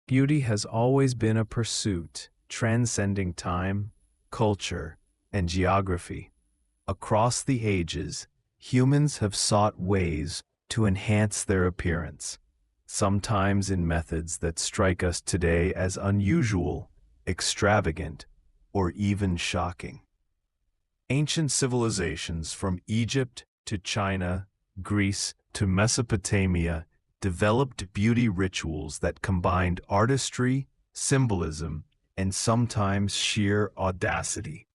Beauty has always been a pursuit, transcending time, culture, and geography. Across the ages, humans have sought ways to enhance their appearance, sometimes in methods that strike us today as unusual, extravagant, or even shocking. Ancient civilizations from Egypt to China, Greece to Mesopotamia developed beauty rituals that combined artistry, symbolism, and sometimes sheer audacity.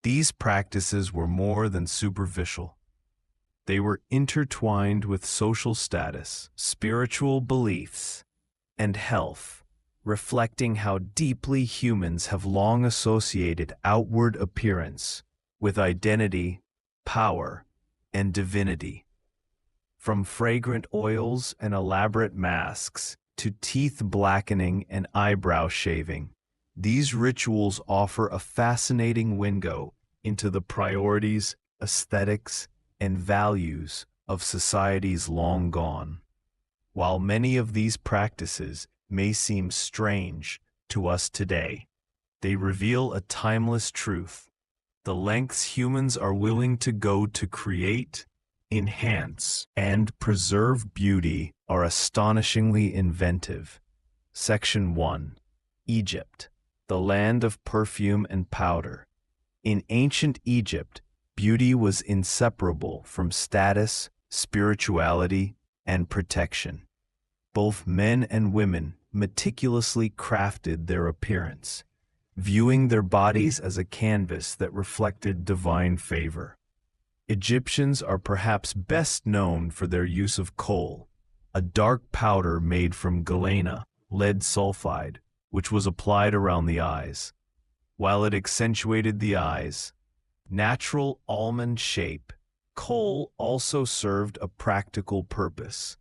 These practices were more than superficial. They were intertwined with social status, spiritual beliefs, and health, reflecting how deeply humans have long associated outward appearance with identity, power, and divinity. From fragrant oils and elaborate masks to teeth blackening and eyebrow shaving, these rituals offer a fascinating window into the priorities, aesthetics, and values of societies long gone. While many of these practices may seem strange to us today, they reveal a timeless truth. The lengths humans are willing to go to create, enhance, and preserve beauty are astonishingly inventive. Section 1. Egypt, the land of perfume and powder. In ancient Egypt, beauty was inseparable from status, spirituality, and protection. Both men and women meticulously crafted their appearance, viewing their bodies as a canvas that reflected divine favor. Egyptians are perhaps best known for their use of kohl, a dark powder made from galena, lead sulfide, which was applied around the eyes. While it accentuated the eyes' natural almond shape, kohl also served a practical purpose.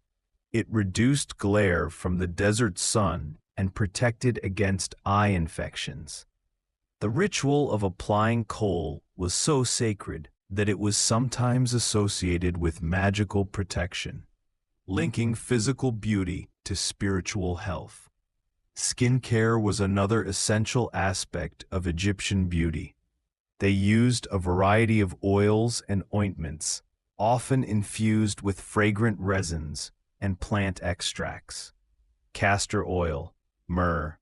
It reduced glare from the desert sun and protected against eye infections. The ritual of applying kohl was so sacred that it was sometimes associated with magical protection, linking physical beauty to spiritual health. Skincare was another essential aspect of Egyptian beauty. They used a variety of oils and ointments, often infused with fragrant resins and plant extracts. Castor oil, myrrh,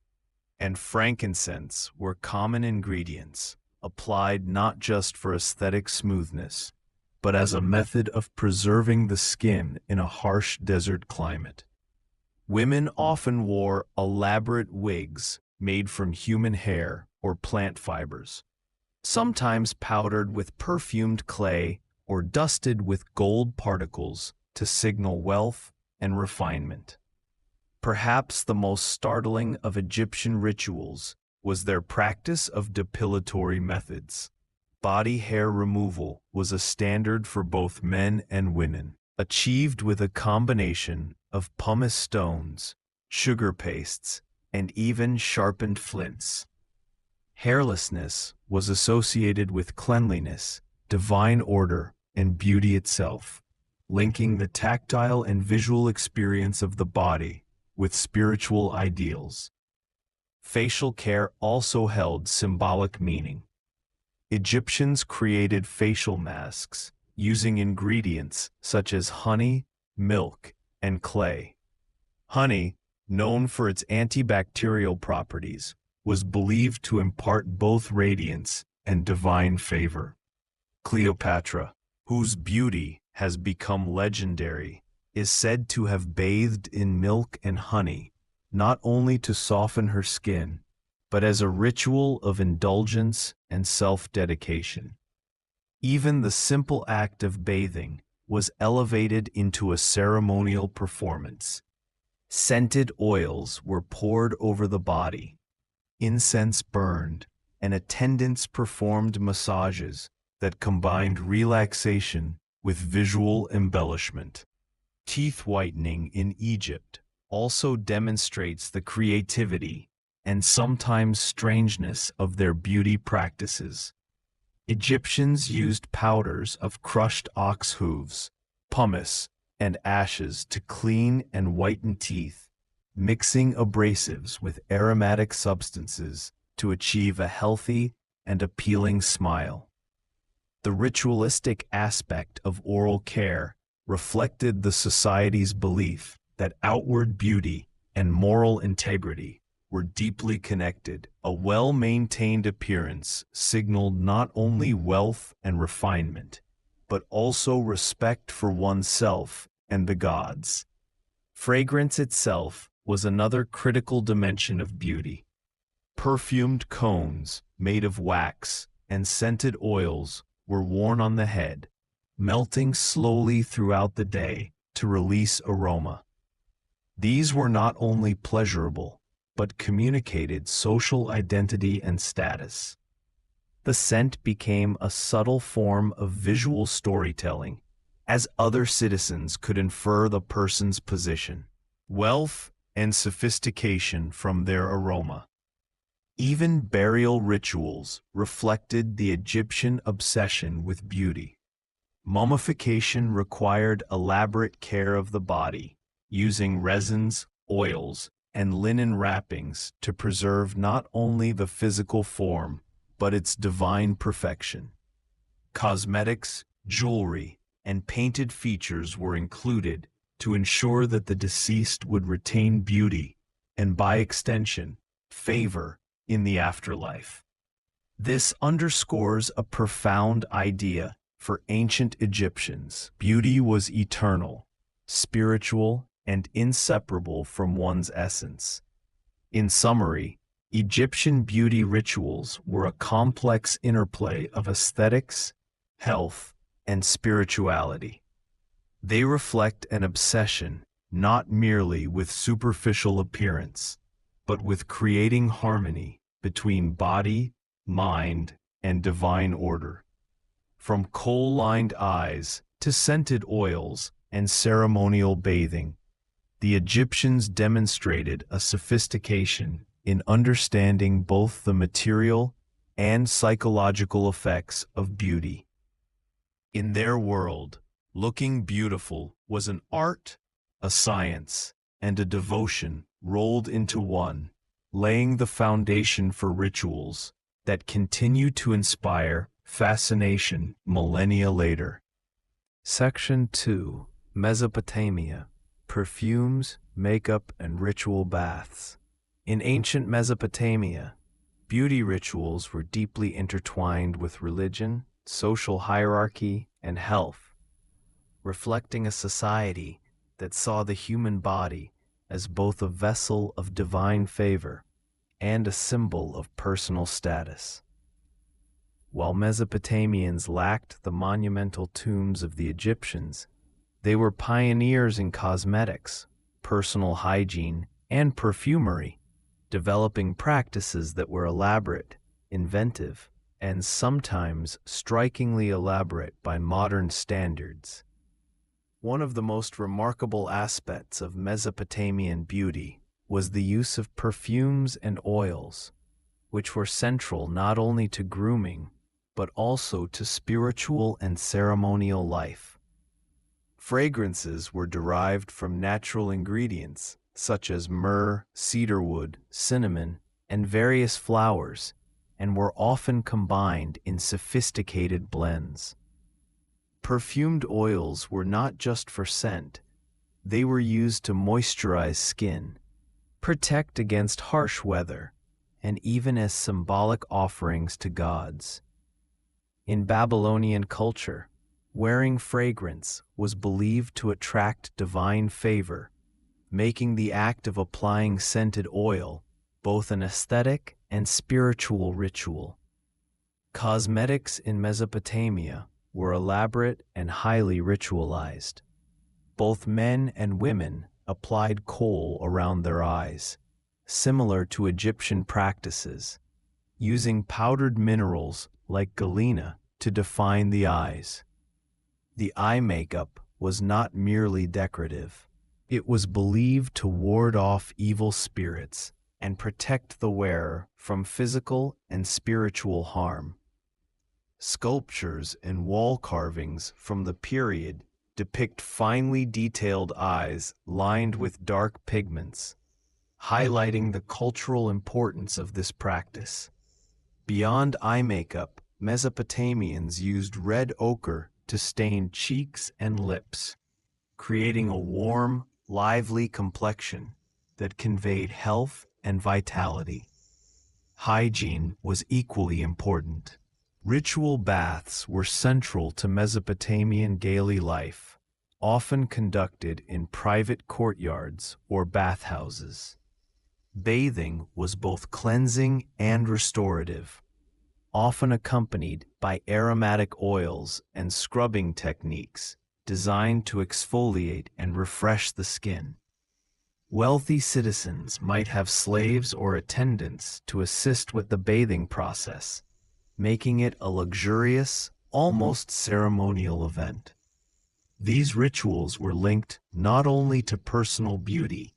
and frankincense were common ingredients, applied not just for aesthetic smoothness, but as a method of preserving the skin in a harsh desert climate. Women often wore elaborate wigs made from human hair or plant fibers, sometimes powdered with perfumed clay or dusted with gold particles to signal wealth and refinement. Perhaps the most startling of Egyptian rituals was their practice of depilatory methods. Body hair removal was a standard for both men and women, achieved with a combination of pumice stones, sugar pastes, and even sharpened flints. Hairlessness was associated with cleanliness, divine order, and beauty itself, linking the tactile and visual experience of the body with spiritual ideals. Facial care also held symbolic meaning. Egyptians created facial masks using ingredients such as honey, milk, and clay. Honey, known for its antibacterial properties, was believed to impart both radiance and divine favor. Cleopatra, whose beauty has become legendary, is said to have bathed in milk and honey, not only to soften her skin, but as a ritual of indulgence and self-dedication. Even the simple act of bathing was elevated into a ceremonial performance. Scented oils were poured over the body, incense burned, and attendants performed massages that combined relaxation with visual embellishment. Teeth whitening in Egypt also demonstrates the creativity and sometimes strangeness of their beauty practices. Egyptians used powders of crushed ox hooves, pumice, and ashes to clean and whiten teeth, mixing abrasives with aromatic substances to achieve a healthy and appealing smile. The ritualistic aspect of oral care reflected the society's belief that outward beauty and moral integrity were deeply connected. A well-maintained appearance signaled not only wealth and refinement, but also respect for oneself and the gods. Fragrance itself was another critical dimension of beauty. Perfumed cones made of wax and scented oils were worn on the head, melting slowly throughout the day to release aroma. These were not only pleasurable, but communicated social identity and status. The scent became a subtle form of visual storytelling, as other citizens could infer the person's position, wealth, and sophistication from their aroma. Even burial rituals reflected the Egyptian obsession with beauty. Mummification required elaborate care of the body, using resins, oils, and linen wrappings to preserve not only the physical form, but its divine perfection. Cosmetics, jewelry, and painted features were included to ensure that the deceased would retain beauty and, by extension, favor in the afterlife. This underscores a profound idea for ancient Egyptians. Beauty was eternal, spiritual, and inseparable from one's essence. In summary, Egyptian beauty rituals were a complex interplay of aesthetics, health, and spirituality. They reflect an obsession not merely with superficial appearance, but with creating harmony between body, mind, and divine order. From kohl-lined eyes to scented oils and ceremonial bathing, the Egyptians demonstrated a sophistication in understanding both the material and psychological effects of beauty. In their world, looking beautiful was an art, a science, and a devotion rolled into one, laying the foundation for rituals that continue to inspire fascination millennia later. Section 2. Mesopotamia. Perfumes, makeup, and ritual baths. In ancient Mesopotamia, beauty rituals were deeply intertwined with religion, social hierarchy, and health, reflecting a society that saw the human body as both a vessel of divine favor and a symbol of personal status. While Mesopotamians lacked the monumental tombs of the Egyptians, they were pioneers in cosmetics, personal hygiene, and perfumery, developing practices that were elaborate, inventive, and sometimes strikingly elaborate by modern standards. One of the most remarkable aspects of Mesopotamian beauty was the use of perfumes and oils, which were central not only to grooming, but also to spiritual and ceremonial life. Fragrances were derived from natural ingredients such as myrrh, cedarwood, cinnamon, and various flowers, and were often combined in sophisticated blends. Perfumed oils were not just for scent, they were used to moisturize skin, protect against harsh weather, and even as symbolic offerings to gods. In Babylonian culture, wearing fragrance was believed to attract divine favor, making the act of applying scented oil both an aesthetic and spiritual ritual. Cosmetics in Mesopotamia were elaborate and highly ritualized. Both men and women applied kohl around their eyes, similar to Egyptian practices, using powdered minerals like galena to define the eyes. The eye makeup was not merely decorative. It was believed to ward off evil spirits and protect the wearer from physical and spiritual harm. Sculptures and wall carvings from the period depict finely detailed eyes lined with dark pigments, highlighting the cultural importance of this practice. Beyond eye makeup, Mesopotamians used red ochre to stain cheeks and lips, creating a warm, lively complexion that conveyed health and vitality. Hygiene was equally important. Ritual baths were central to Mesopotamian daily life, often conducted in private courtyards or bathhouses. Bathing was both cleansing and restorative, often accompanied by aromatic oils and scrubbing techniques designed to exfoliate and refresh the skin. Wealthy citizens might have slaves or attendants to assist with the bathing process, making it a luxurious, almost ceremonial event. These rituals were linked not only to personal beauty,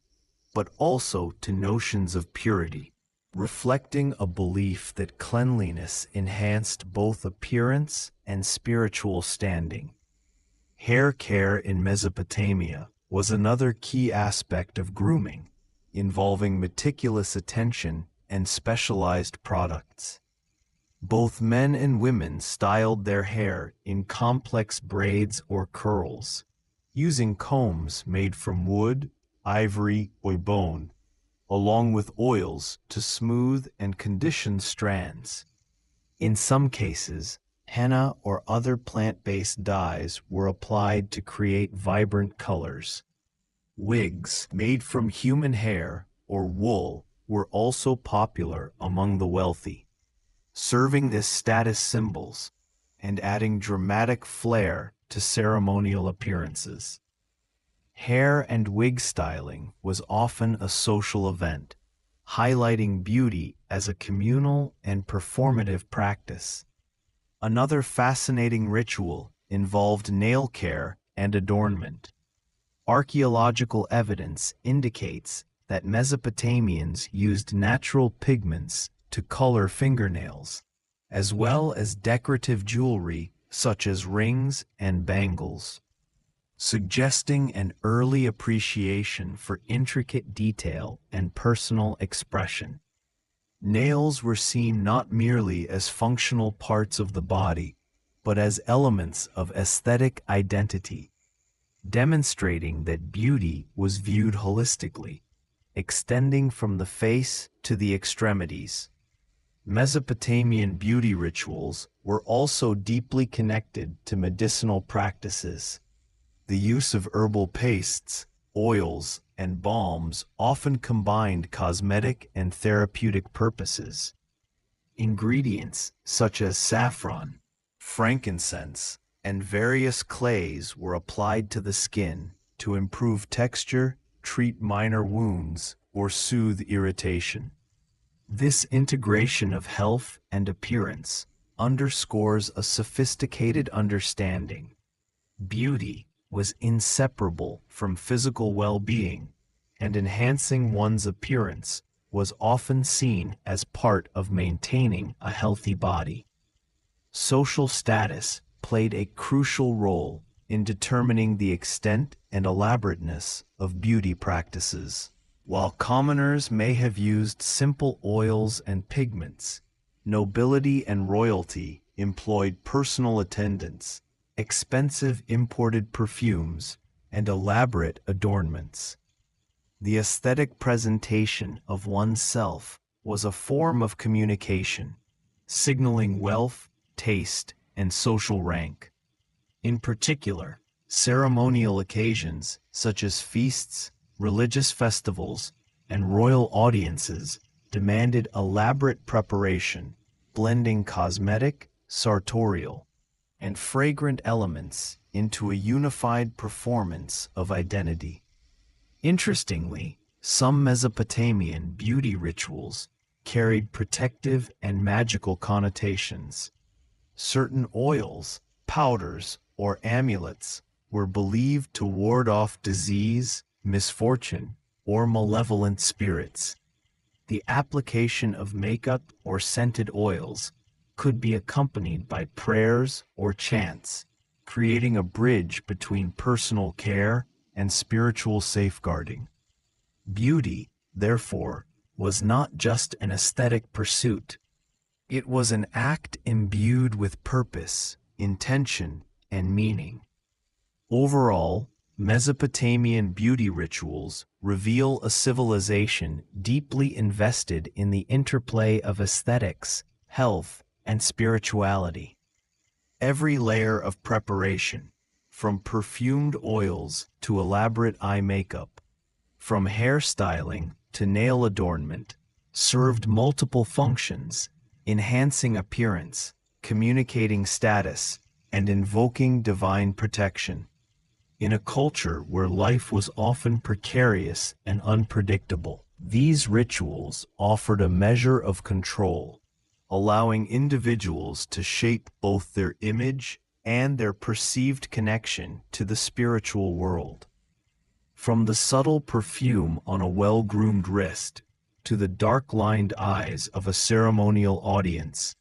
but also to notions of purity, reflecting a belief that cleanliness enhanced both appearance and spiritual standing. Hair care in Mesopotamia was another key aspect of grooming, involving meticulous attention and specialized products. Both men and women styled their hair in complex braids or curls, using combs made from wood, ivory, or bone, along with oils to smooth and condition strands. In some cases, henna or other plant-based dyes were applied to create vibrant colors. Wigs made from human hair or wool were also popular among the wealthy, serving as status symbols and adding dramatic flair to ceremonial appearances. Hair and wig styling was often a social event, highlighting beauty as a communal and performative practice. Another fascinating ritual involved nail care and adornment. Archaeological evidence indicates that Mesopotamians used natural pigments to color fingernails, as well as decorative jewelry such as rings and bangles, suggesting an early appreciation for intricate detail and personal expression. Nails were seen not merely as functional parts of the body, but as elements of aesthetic identity, demonstrating that beauty was viewed holistically, extending from the face to the extremities. Mesopotamian beauty rituals were also deeply connected to medicinal practices. The use of herbal pastes, oils, and balms often combined cosmetic and therapeutic purposes. Ingredients such as saffron, frankincense, and various clays were applied to the skin to improve texture, treat minor wounds, or soothe irritation. This integration of health and appearance underscores a sophisticated understanding. Beauty was inseparable from physical well-being, and enhancing one's appearance was often seen as part of maintaining a healthy body. Social status played a crucial role in determining the extent and elaborateness of beauty practices. While commoners may have used simple oils and pigments, nobility and royalty employed personal attendants, expensive imported perfumes, and elaborate adornments. The aesthetic presentation of oneself was a form of communication, signaling wealth, taste, and social rank. In particular, ceremonial occasions such as feasts, religious festivals, and royal audiences demanded elaborate preparation, blending cosmetic, sartorial, and fragrant elements into a unified performance of identity. Interestingly, some Mesopotamian beauty rituals carried protective and magical connotations. Certain oils, powders, or amulets were believed to ward off disease, misfortune, or malevolent spirits. The application of makeup or scented oils could be accompanied by prayers or chants, creating a bridge between personal care and spiritual safeguarding. Beauty, therefore, was not just an aesthetic pursuit. It was an act imbued with purpose, intention, and meaning. Overall, Mesopotamian beauty rituals reveal a civilization deeply invested in the interplay of aesthetics, health, and spirituality. Every layer of preparation, from perfumed oils to elaborate eye makeup, from hairstyling to nail adornment, served multiple functions, enhancing appearance, communicating status, and invoking divine protection. In a culture where life was often precarious and unpredictable, these rituals offered a measure of control, allowing individuals to shape both their image and their perceived connection to the spiritual world. From the subtle perfume on a well-groomed wrist to the dark-lined eyes of a ceremonial audience,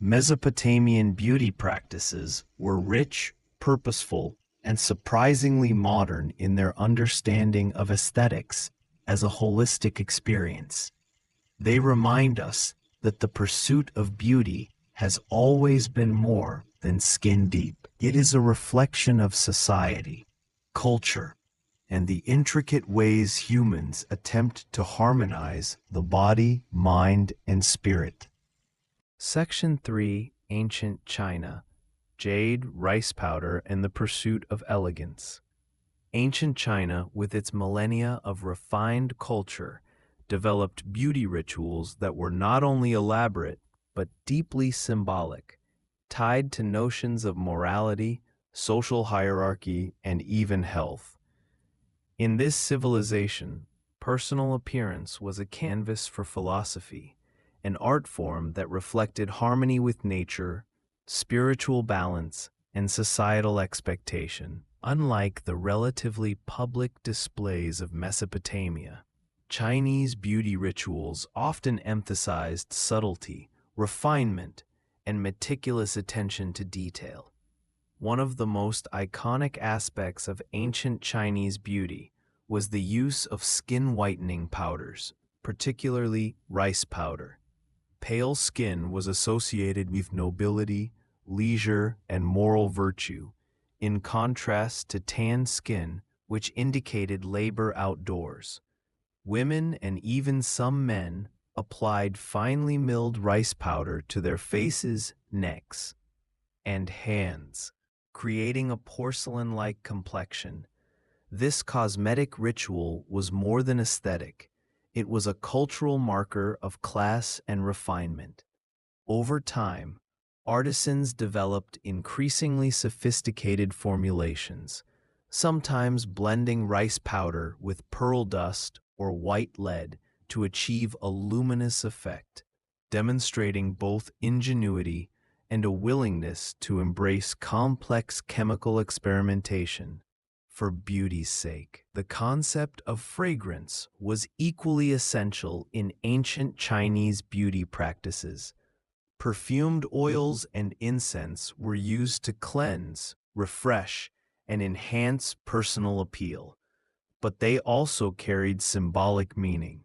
Mesopotamian beauty practices were rich, purposeful, and surprisingly modern in their understanding of aesthetics as a holistic experience. They remind us that the pursuit of beauty has always been more than skin deep. It is a reflection of society, culture, and the intricate ways humans attempt to harmonize the body, mind, and spirit. Section 3, Ancient China. Jade, rice powder, and the pursuit of elegance. Ancient China, with its millennia of refined culture, developed beauty rituals that were not only elaborate, but deeply symbolic, tied to notions of morality, social hierarchy, and even health. In this civilization, personal appearance was a canvas for philosophy, an art form that reflected harmony with nature, spiritual balance, and societal expectation. Unlike the relatively public displays of Mesopotamia, Chinese beauty rituals often emphasized subtlety, refinement, and meticulous attention to detail. One of the most iconic aspects of ancient Chinese beauty was the use of skin whitening powders, particularly rice powder. Pale skin was associated with nobility, leisure, and moral virtue, in contrast to tan skin, which indicated labor outdoors. Women and even some men applied finely milled rice powder to their faces, necks, and hands, creating a porcelain-like complexion. This cosmetic ritual was more than aesthetic. It was a cultural marker of class and refinement. Over time, artisans developed increasingly sophisticated formulations, sometimes blending rice powder with pearl dust or white lead to achieve a luminous effect, demonstrating both ingenuity and a willingness to embrace complex chemical experimentation for beauty's sake. The concept of fragrance was equally essential in ancient Chinese beauty practices. Perfumed oils and incense were used to cleanse, refresh, and enhance personal appeal, but they also carried symbolic meaning.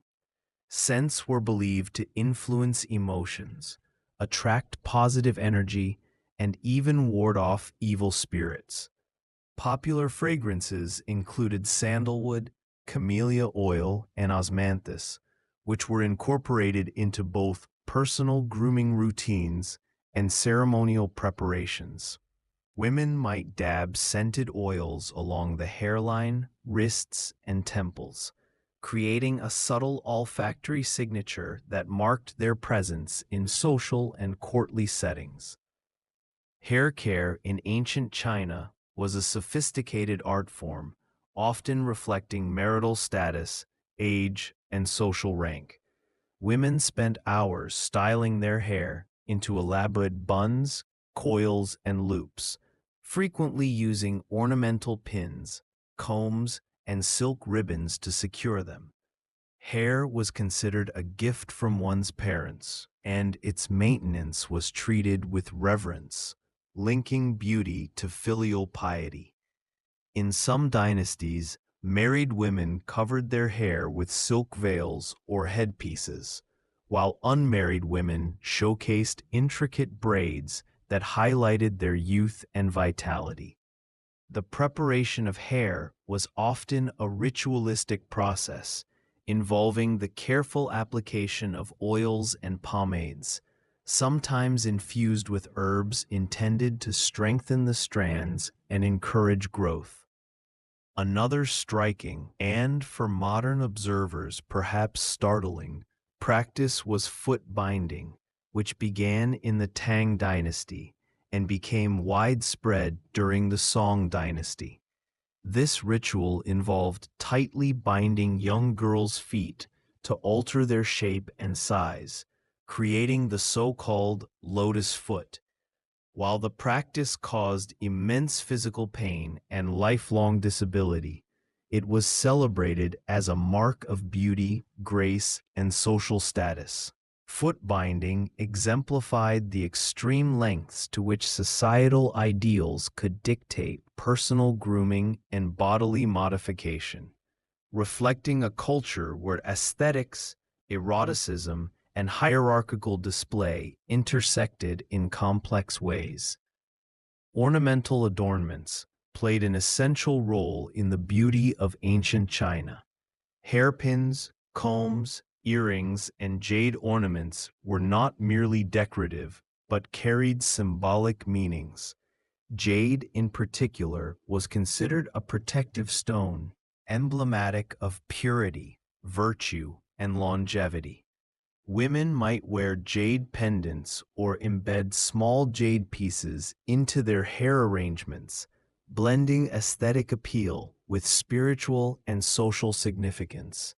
Scents were believed to influence emotions, attract positive energy, and even ward off evil spirits. Popular fragrances included sandalwood, camellia oil, and osmanthus, which were incorporated into both personal grooming routines and ceremonial preparations. Women might dab scented oils along the hairline, wrists, and temples, creating a subtle olfactory signature that marked their presence in social and courtly settings. Hair care in ancient China was a sophisticated art form, often reflecting marital status, age, and social rank. Women spent hours styling their hair into elaborate buns, coils, and loops, frequently using ornamental pins, combs, and silk ribbons to secure them. Hair was considered a gift from one's parents, and its maintenance was treated with reverence, linking beauty to filial piety. In some dynasties, Married women covered their hair with silk veils or headpieces, while unmarried women showcased intricate braids that highlighted their youth and vitality. The preparation of hair was often a ritualistic process, involving the careful application of oils and pomades, sometimes infused with herbs intended to strengthen the strands and encourage growth. Another striking, and for modern observers perhaps startling, practice was foot binding, which began in the Tang dynasty and became widespread during the Song dynasty. This ritual involved tightly binding young girls' feet to alter their shape and size, creating the so-called lotus foot. While the practice caused immense physical pain and lifelong disability, it was celebrated as a mark of beauty, grace, and social status. Foot binding exemplified the extreme lengths to which societal ideals could dictate personal grooming and bodily modification, reflecting a culture where aesthetics, eroticism, and hierarchical display intersected in complex ways. Ornamental adornments played an essential role in the beauty of ancient China. Hairpins, combs, earrings, and jade ornaments were not merely decorative, but carried symbolic meanings. Jade, in particular, was considered a protective stone, emblematic of purity, virtue, and longevity. Women might wear jade pendants or embed small jade pieces into their hair arrangements, blending aesthetic appeal with spiritual and social significance.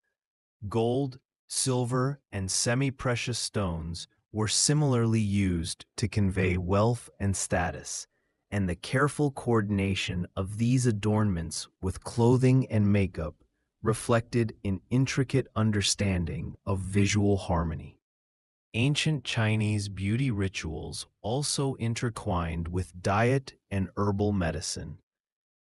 Gold, silver, and semi-precious stones were similarly used to convey wealth and status, and the careful coordination of these adornments with clothing and makeup reflected an intricate understanding of visual harmony. Ancient Chinese beauty rituals also intertwined with diet and herbal medicine.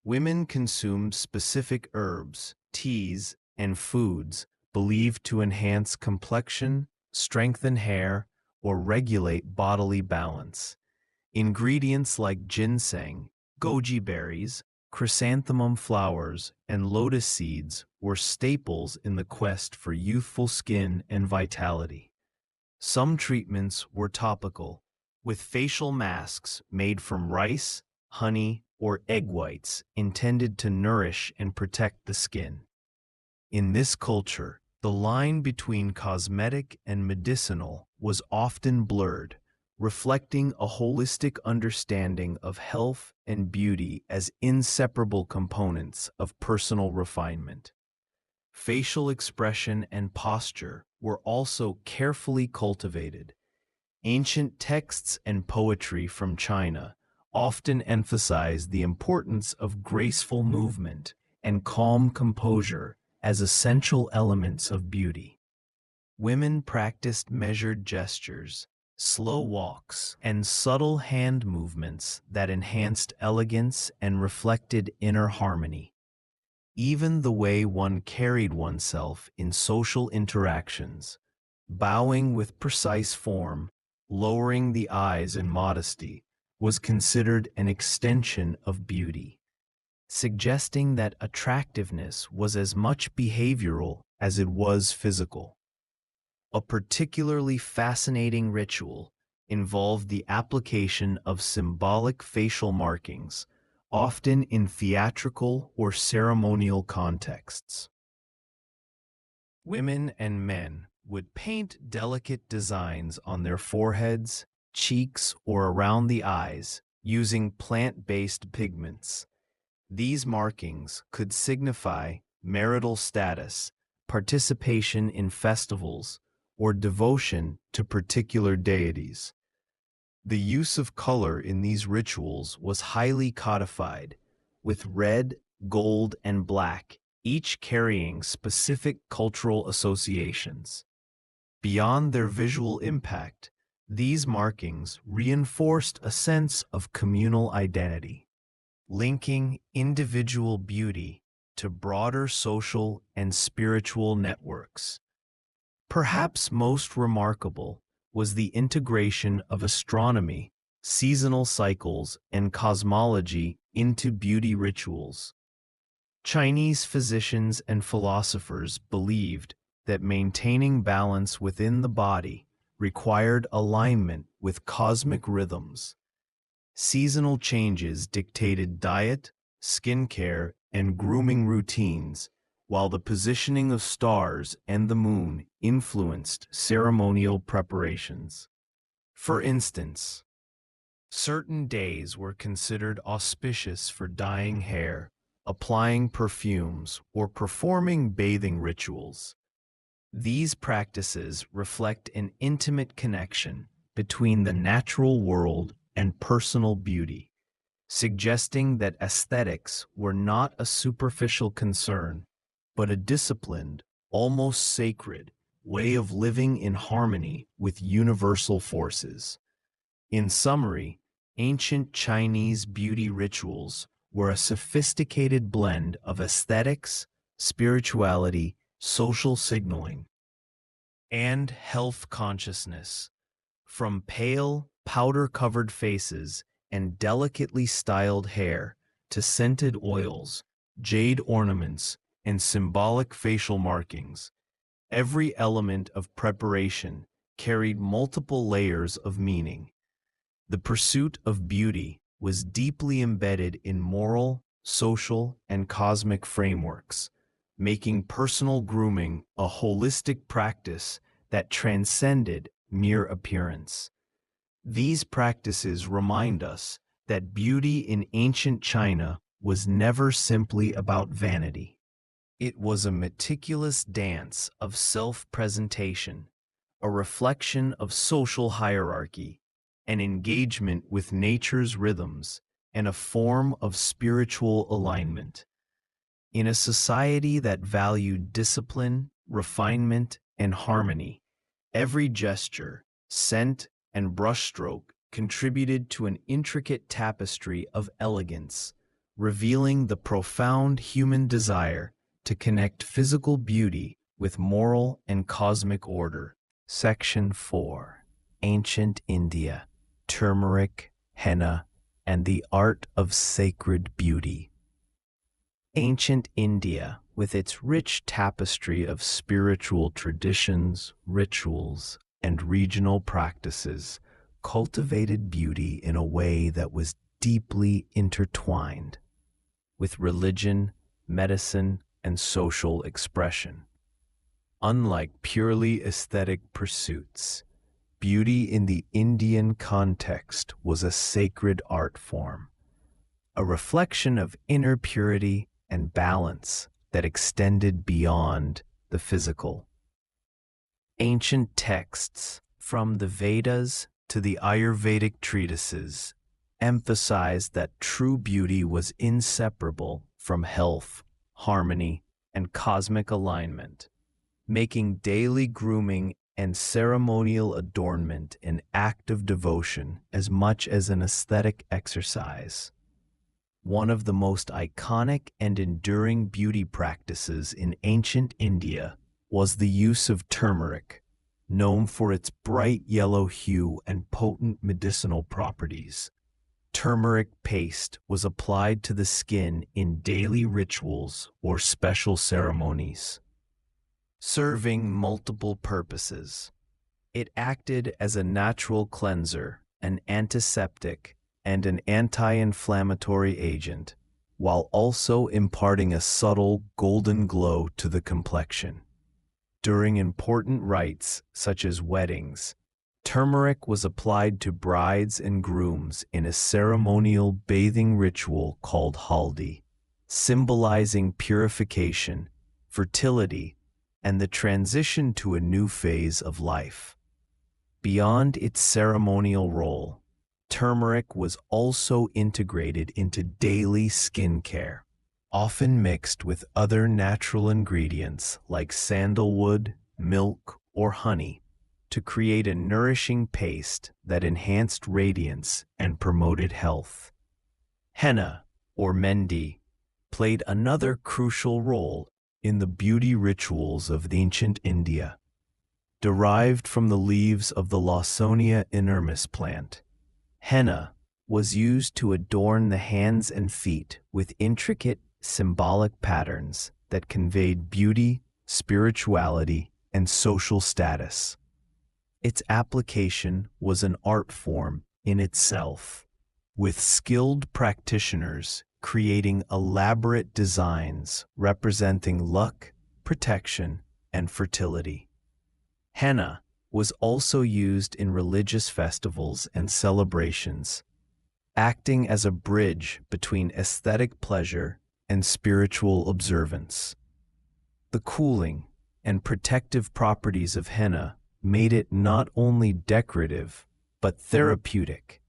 Women consumed specific herbs, teas, and foods believed to enhance complexion, strengthen hair, or regulate bodily balance. Ingredients like ginseng, goji berries, chrysanthemum flowers, and lotus seeds were staples in the quest for youthful skin and vitality. Some treatments were topical, with facial masks made from rice, honey, or egg whites intended to nourish and protect the skin. In this culture, the line between cosmetic and medicinal was often blurred, reflecting a holistic understanding of health and beauty as inseparable components of personal refinement. Facial expression and posture were also carefully cultivated. Ancient texts and poetry from China often emphasized the importance of graceful movement and calm composure as essential elements of beauty. Women practiced measured gestures, slow walks, and subtle hand movements that enhanced elegance and reflected inner harmony. Even the way one carried oneself in social interactions, bowing with precise form, lowering the eyes in modesty, was considered an extension of beauty, suggesting that attractiveness was as much behavioral as it was physical. A particularly fascinating ritual involved the application of symbolic facial markings, often in theatrical or ceremonial contexts. Women and men would paint delicate designs on their foreheads, cheeks, or around the eyes using plant-based pigments. These markings could signify marital status, participation in festivals, or devotion to particular deities. The use of color in these rituals was highly codified, with red, gold, and black, each carrying specific cultural associations. Beyond their visual impact, these markings reinforced a sense of communal identity, linking individual beauty to broader social and spiritual networks. Perhaps most remarkable was the integration of astronomy, seasonal cycles, and cosmology into beauty rituals. Chinese physicians and philosophers believed that maintaining balance within the body required alignment with cosmic rhythms. Seasonal changes dictated diet, skincare, and grooming routines, while the positioning of stars and the moon influenced ceremonial preparations. For instance, certain days were considered auspicious for dyeing hair, applying perfumes, or performing bathing rituals. These practices reflect an intimate connection between the natural world and personal beauty, suggesting that aesthetics were not a superficial concern, but a disciplined, almost sacred, way of living in harmony with universal forces. In summary, ancient Chinese beauty rituals were a sophisticated blend of aesthetics, spirituality, social signaling, and health consciousness. From pale, powder-covered faces and delicately styled hair to scented oils, jade ornaments, and symbolic facial markings, every element of preparation carried multiple layers of meaning. The pursuit of beauty was deeply embedded in moral, social, and cosmic frameworks, making personal grooming a holistic practice that transcended mere appearance. These practices remind us that beauty in ancient China was never simply about vanity. It was a meticulous dance of self-presentation, a reflection of social hierarchy, an engagement with nature's rhythms, and a form of spiritual alignment. In a society that valued discipline, refinement, and harmony, every gesture, scent, and brushstroke contributed to an intricate tapestry of elegance, revealing the profound human desire to connect physical beauty with moral and cosmic order. Section 4. Ancient India, Turmeric, Henna, and the Art of Sacred Beauty. Ancient India, with its rich tapestry of spiritual traditions, rituals, and regional practices, cultivated beauty in a way that was deeply intertwined with religion, medicine, and social expression. Unlike purely aesthetic pursuits, beauty in the Indian context was a sacred art form, a reflection of inner purity and balance that extended beyond the physical. Ancient texts, from the Vedas to the Ayurvedic treatises, emphasized that true beauty was inseparable from health, harmony, and cosmic alignment, making daily grooming and ceremonial adornment an act of devotion as much as an aesthetic exercise. One of the most iconic and enduring beauty practices in ancient India was the use of turmeric, known for its bright yellow hue and potent medicinal properties. Turmeric paste was applied to the skin in daily rituals or special ceremonies, serving multiple purposes. It acted as a natural cleanser, an antiseptic, and an anti-inflammatory agent, while also imparting a subtle golden glow to the complexion. During important rites, such as weddings, turmeric was applied to brides and grooms in a ceremonial bathing ritual called haldi, symbolizing purification, fertility, and the transition to a new phase of life. Beyond its ceremonial role, turmeric was also integrated into daily skincare, often mixed with other natural ingredients like sandalwood, milk, or honey, to create a nourishing paste that enhanced radiance and promoted health. Henna, or mendi, played another crucial role in the beauty rituals of ancient India. Derived from the leaves of the Lawsonia inermis plant, henna was used to adorn the hands and feet with intricate symbolic patterns that conveyed beauty, spirituality, and social status. Its application was an art form in itself, with skilled practitioners creating elaborate designs representing luck, protection, and fertility. Henna was also used in religious festivals and celebrations, acting as a bridge between aesthetic pleasure and spiritual observance. The cooling and protective properties of henna made it not only decorative, but therapeutic,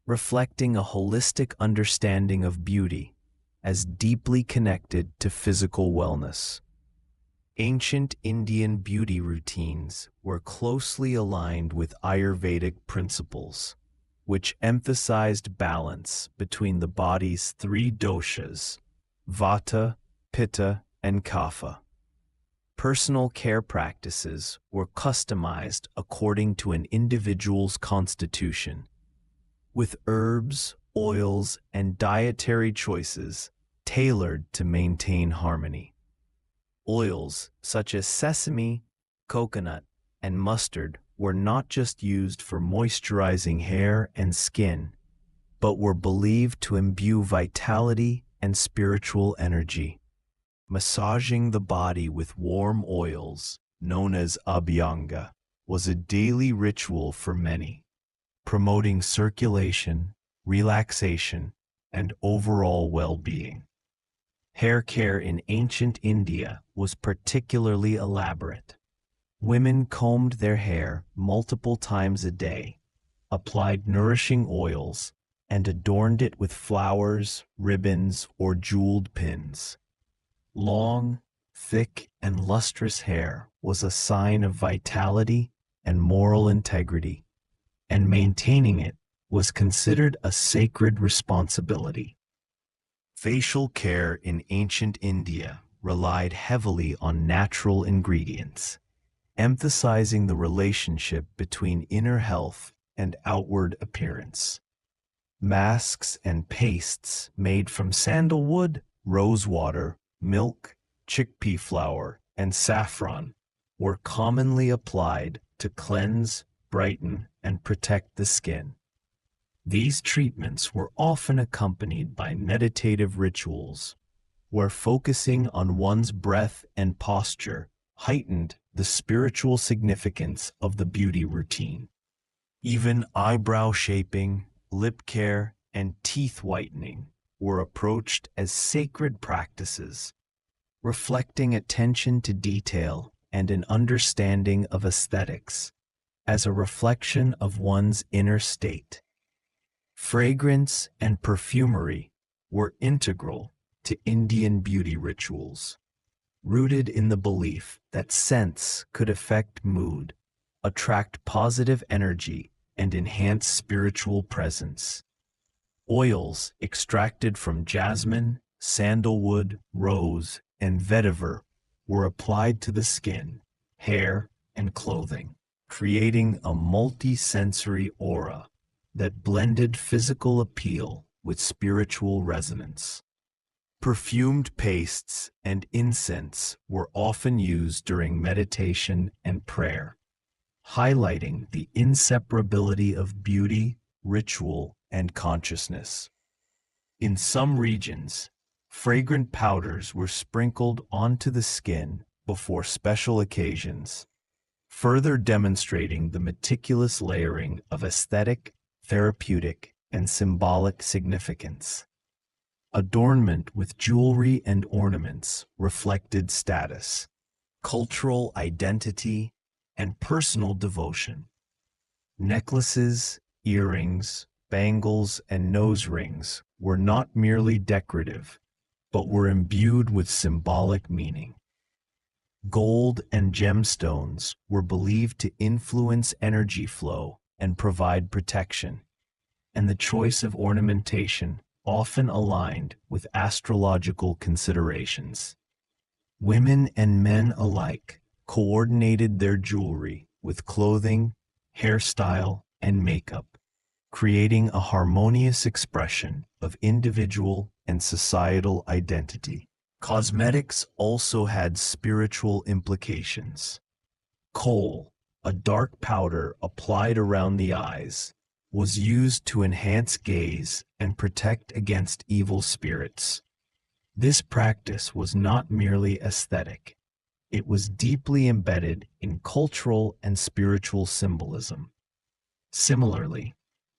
reflecting a holistic understanding of beauty as deeply connected to physical wellness. Ancient Indian beauty routines were closely aligned with Ayurvedic principles, which emphasized balance between the body's three doshas, Vata, Pitta, and Kapha. Personal care practices were customized according to an individual's constitution, with herbs, oils, and dietary choices tailored to maintain harmony. Oils such as sesame, coconut, and mustard were not just used for moisturizing hair and skin, but were believed to imbue vitality and spiritual energy. Massaging the body with warm oils, known as abhyanga, was a daily ritual for many, promoting circulation, relaxation, and overall well-being. Hair care in ancient India was particularly elaborate. Women combed their hair multiple times a day, applied nourishing oils, and adorned it with flowers, ribbons, or jeweled pins. Long, thick, and lustrous hair was a sign of vitality and moral integrity, and maintaining it was considered a sacred responsibility. Facial care in ancient India relied heavily on natural ingredients, emphasizing the relationship between inner health and outward appearance. Masks and pastes made from sandalwood, rosewater, milk, chickpea flour, and saffron were commonly applied to cleanse, brighten, and protect the skin. These treatments were often accompanied by meditative rituals, where focusing on one's breath and posture heightened the spiritual significance of the beauty routine. Even eyebrow shaping, lip care, and teeth whitening were approached as sacred practices, reflecting attention to detail and an understanding of aesthetics as a reflection of one's inner state. Fragrance and perfumery were integral to Indian beauty rituals, rooted in the belief that scents could affect mood, attract positive energy, and enhance spiritual presence. Oils extracted from jasmine, sandalwood, rose, and vetiver were applied to the skin, hair, and clothing, creating a multi-sensory aura that blended physical appeal with spiritual resonance. Perfumed pastes and incense were often used during meditation and prayer, highlighting the inseparability of beauty, ritual, and consciousness. In some regions, fragrant powders were sprinkled onto the skin before special occasions, further demonstrating the meticulous layering of aesthetic, therapeutic, and symbolic significance. Adornment with jewelry and ornaments reflected status, cultural identity, and personal devotion. Necklaces, earrings, bangles, and nose rings were not merely decorative, but were imbued with symbolic meaning. Gold and gemstones were believed to influence energy flow and provide protection, and the choice of ornamentation often aligned with astrological considerations. Women and men alike coordinated their jewelry with clothing, hairstyle, and makeup, creating a harmonious expression of individual and societal identity. Cosmetics also had spiritual implications. Kohl, a dark powder applied around the eyes, was used to enhance gaze and protect against evil spirits. This practice was not merely aesthetic. It was deeply embedded in cultural and spiritual symbolism. Similarly,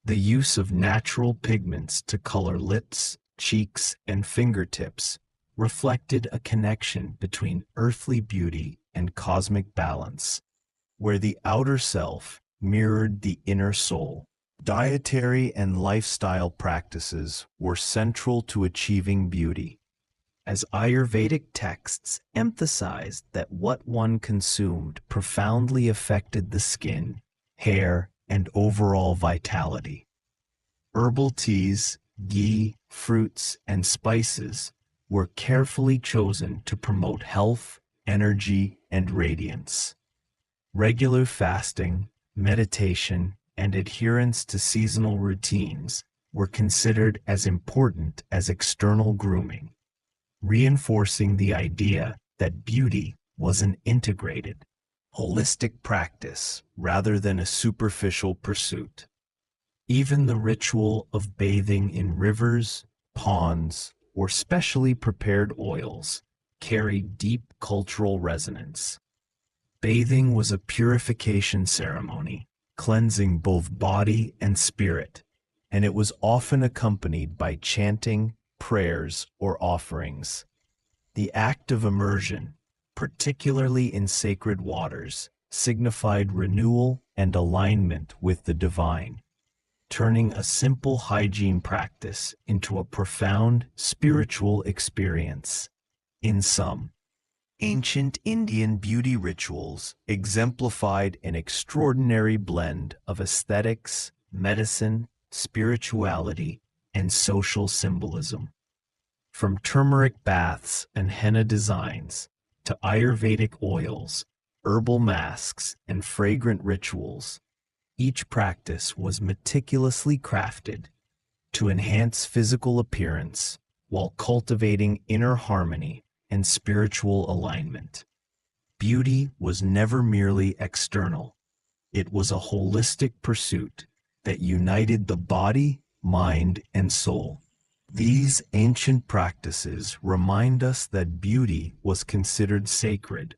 the use of natural pigments to color lips, cheeks, and fingertips reflected a connection between earthly beauty and cosmic balance, where the outer self mirrored the inner soul. Dietary and lifestyle practices were central to achieving beauty, as Ayurvedic texts emphasized that what one consumed profoundly affected the skin, hair, and overall vitality. Herbal teas, ghee, fruits, and spices were carefully chosen to promote health, energy, and radiance. Regular fasting, meditation, and adherence to seasonal routines were considered as important as external grooming, reinforcing the idea that beauty was an integrated, holistic practice rather than a superficial pursuit. Even the ritual of bathing in rivers, ponds, or specially prepared oils carried deep cultural resonance. Bathing was a purification ceremony, cleansing both body and spirit, and it was often accompanied by chanting, prayers, or offerings. The act of immersion, particularly in sacred waters, signified renewal and alignment with the divine, turning a simple hygiene practice into a profound spiritual experience. In sum, ancient Indian beauty rituals exemplified an extraordinary blend of aesthetics, medicine, spirituality, and social symbolism. From turmeric baths and henna designs to Ayurvedic oils, herbal masks, and fragrant rituals, each practice was meticulously crafted to enhance physical appearance while cultivating inner harmony and spiritual alignment. Beauty was never merely external. It was a holistic pursuit that united the body, mind, and soul. These ancient practices remind us that beauty was considered sacred,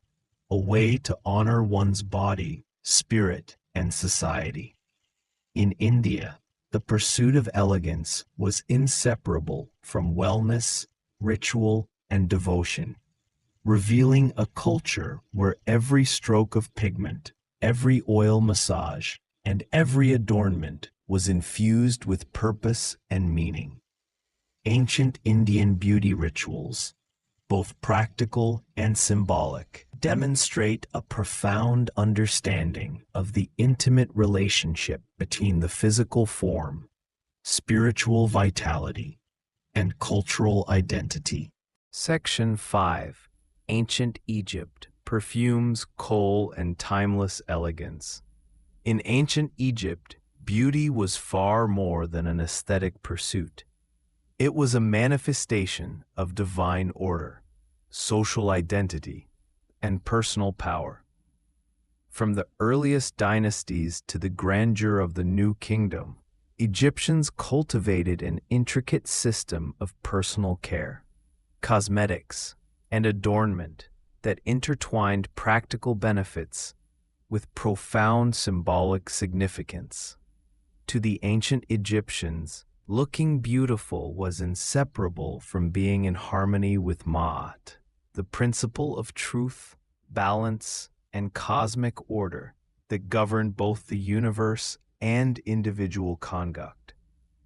a way to honor one's body, spirit, and society. In India, the pursuit of elegance was inseparable from wellness, ritual, and devotion, revealing a culture where every stroke of pigment, every oil massage, and every adornment was infused with purpose and meaning. Ancient Indian beauty rituals, both practical and symbolic, demonstrate a profound understanding of the intimate relationship between the physical form, spiritual vitality, and cultural identity. Section 5. Ancient Egypt, Perfumes, Kohl, and Timeless Elegance. In ancient Egypt, beauty was far more than an aesthetic pursuit. It was a manifestation of divine order, social identity, and personal power. From the earliest dynasties to the grandeur of the New Kingdom, Egyptians cultivated an intricate system of personal care, cosmetics, and adornment that intertwined practical benefits with profound symbolic significance. To the ancient Egyptians, looking beautiful was inseparable from being in harmony with Ma'at, the principle of truth, balance, and cosmic order that governed both the universe and individual conduct.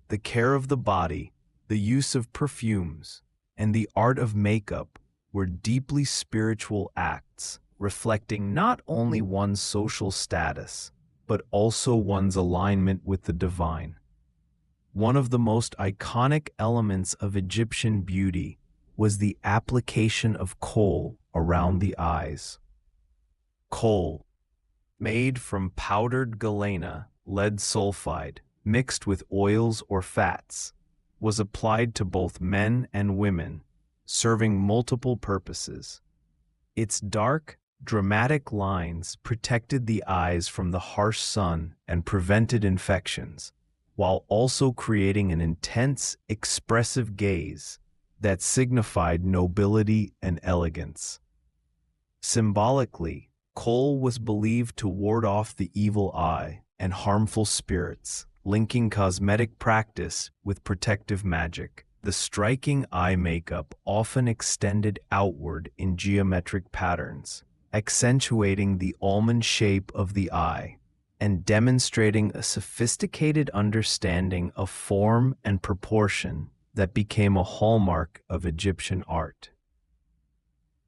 The care of the body, the use of perfumes, and the art of makeup were deeply spiritual acts, reflecting not only one's social status, but also one's alignment with the divine. One of the most iconic elements of Egyptian beauty was the application of kohl around the eyes. Kohl, made from powdered galena, lead sulfide, mixed with oils or fats, was applied to both men and women, serving multiple purposes. Its dark, dramatic lines protected the eyes from the harsh sun and prevented infections, while also creating an intense, expressive gaze that signified nobility and elegance. Symbolically, kohl was believed to ward off the evil eye and harmful spirits, linking cosmetic practice with protective magic. The striking eye makeup often extended outward in geometric patterns, accentuating the almond shape of the eye and demonstrating a sophisticated understanding of form and proportion that became a hallmark of Egyptian art.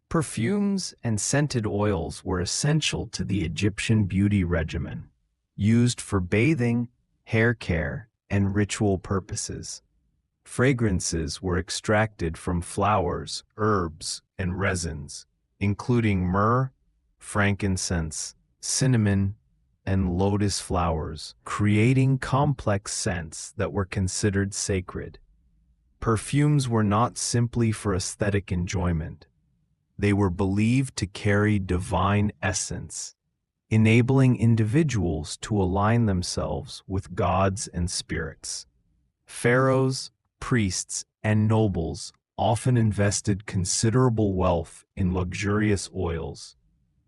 Perfumes and scented oils were essential to the Egyptian beauty regimen, used for bathing, hair care, and ritual purposes. Fragrances were extracted from flowers, herbs, and resins, including myrrh, frankincense, cinnamon, and lotus flowers, creating complex scents that were considered sacred. Perfumes were not simply for aesthetic enjoyment. They were believed to carry divine essence, enabling individuals to align themselves with gods and spirits. Pharaohs, priests, and nobles often invested considerable wealth in luxurious oils,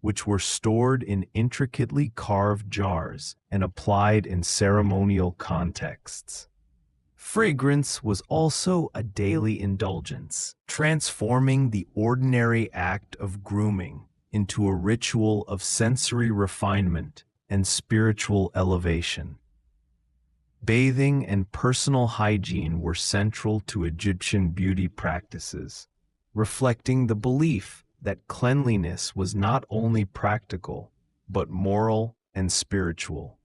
which were stored in intricately carved jars and applied in ceremonial contexts. Fragrance was also a daily indulgence, transforming the ordinary act of grooming into a ritual of sensory refinement and spiritual elevation. Bathing and personal hygiene were central to Egyptian beauty practices, reflecting the belief that cleanliness was not only practical, but moral and spiritual.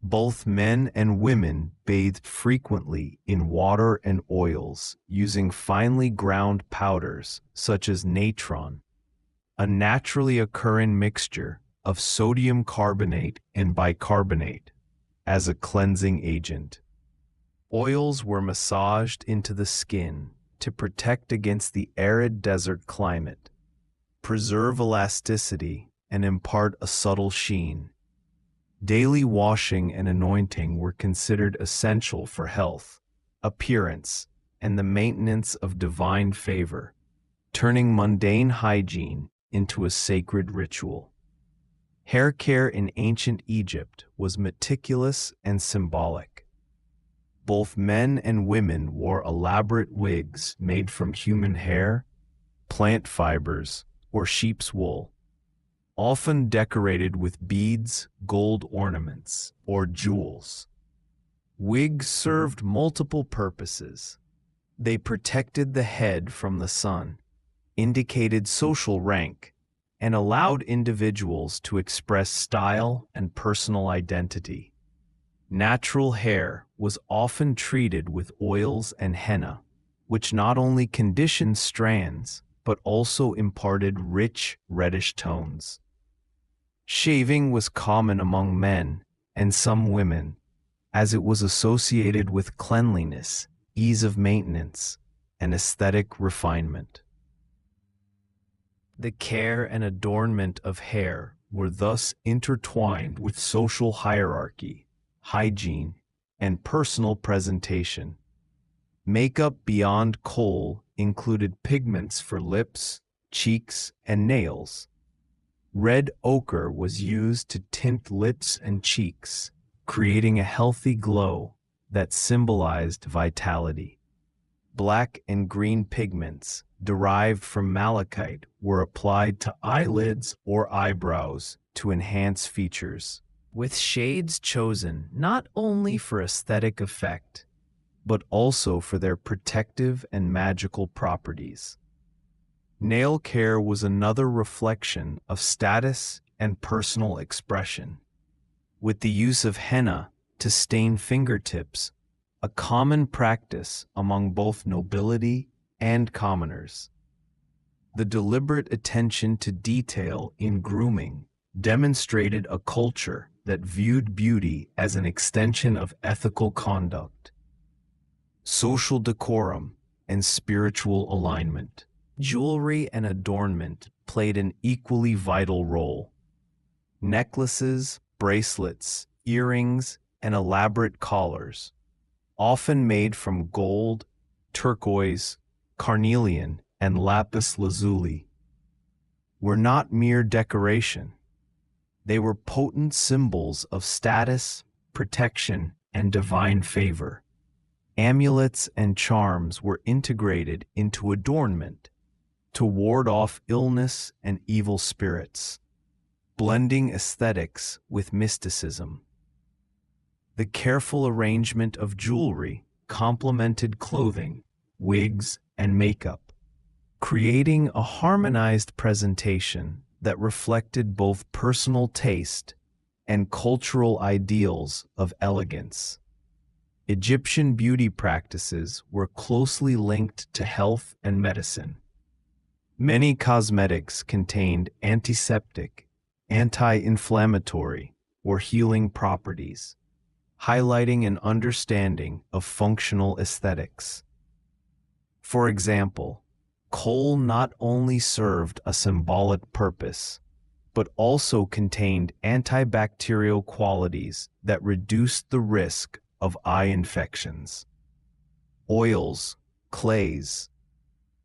Both men and women bathed frequently in water and oils, using finely ground powders such as natron, a naturally occurring mixture of sodium carbonate and bicarbonate, as a cleansing agent. Oils were massaged into the skin to protect against the arid desert climate, preserve elasticity, and impart a subtle sheen. Daily washing and anointing were considered essential for health, appearance, and the maintenance of divine favor, turning mundane hygiene into a sacred ritual. Hair care in ancient Egypt was meticulous and symbolic. Both men and women wore elaborate wigs made from human hair, plant fibers, or sheep's wool, often decorated with beads, gold ornaments, or jewels. Wigs served multiple purposes. They protected the head from the sun, indicated social rank, and allowed individuals to express style and personal identity. Natural hair was often treated with oils and henna, which not only conditioned strands, but also imparted rich, reddish tones. Shaving was common among men and some women, as it was associated with cleanliness, ease of maintenance, and aesthetic refinement. The care and adornment of hair were thus intertwined with social hierarchy, hygiene, and personal presentation. Makeup beyond kohl included pigments for lips, cheeks, and nails. Red ochre was used to tint lips and cheeks, creating a healthy glow that symbolized vitality. Black and green pigments, derived from malachite, were applied to eyelids or eyebrows to enhance features, with shades chosen not only for aesthetic effect, but also for their protective and magical properties. Nail care was another reflection of status and personal expression. With the use of henna to stain fingertips, a common practice among both nobility and commoners. The deliberate attention to detail in grooming demonstrated a culture that viewed beauty as an extension of ethical conduct, social decorum, and spiritual alignment. Jewelry and adornment played an equally vital role. Necklaces, bracelets, earrings, and elaborate collars, often made from gold, turquoise, carnelian, and lapis lazuli, were not mere decoration. They were potent symbols of status, protection, and divine favor. Amulets and charms were integrated into adornment to ward off illness and evil spirits, blending aesthetics with mysticism. The careful arrangement of jewelry complemented clothing, wigs, and makeup, creating a harmonized presentation that reflected both personal taste and cultural ideals of elegance. Egyptian beauty practices were closely linked to health and medicine. Many cosmetics contained antiseptic, anti-inflammatory, or healing properties, highlighting an understanding of functional aesthetics. For example, kohl not only served a symbolic purpose, but also contained antibacterial qualities that reduced the risk of eye infections. Oils, clays,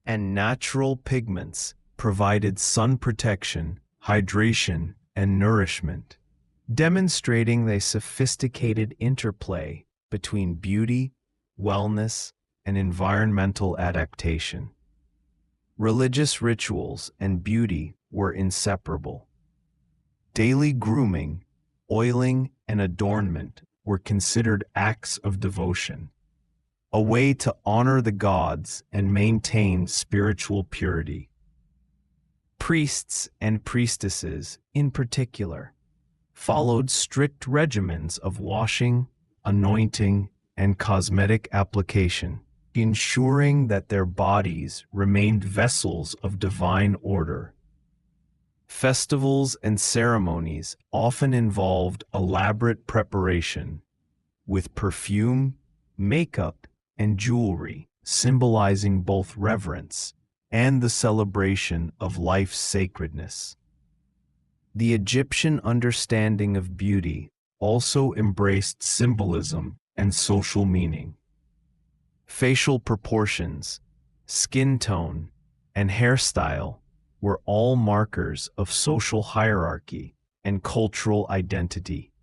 and natural pigments provided sun protection, hydration, and nourishment, demonstrating the sophisticated interplay between beauty, wellness, and environmental adaptation. Religious rituals and beauty were inseparable. Daily grooming, oiling, and adornment were considered acts of devotion, a way to honor the gods and maintain spiritual purity. Priests and priestesses, in particular, followed strict regimens of washing, anointing, and cosmetic application, ensuring that their bodies remained vessels of divine order. Festivals and ceremonies often involved elaborate preparation, with perfume, makeup, and jewelry symbolizing both reverence and the celebration of life's sacredness. The Egyptian understanding of beauty also embraced symbolism and social meaning. Facial proportions, skin tone, and hairstyle were all markers of social hierarchy and cultural identity.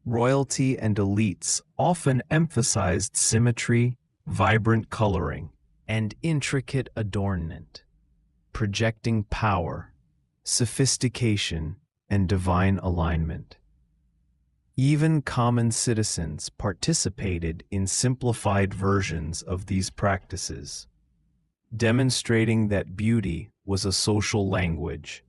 Royalty and elites often emphasized symmetry, vibrant coloring, and intricate adornment, projecting power, sophistication, and divine alignment. Even common citizens participated in simplified versions of these practices, demonstrating that beauty was a social language,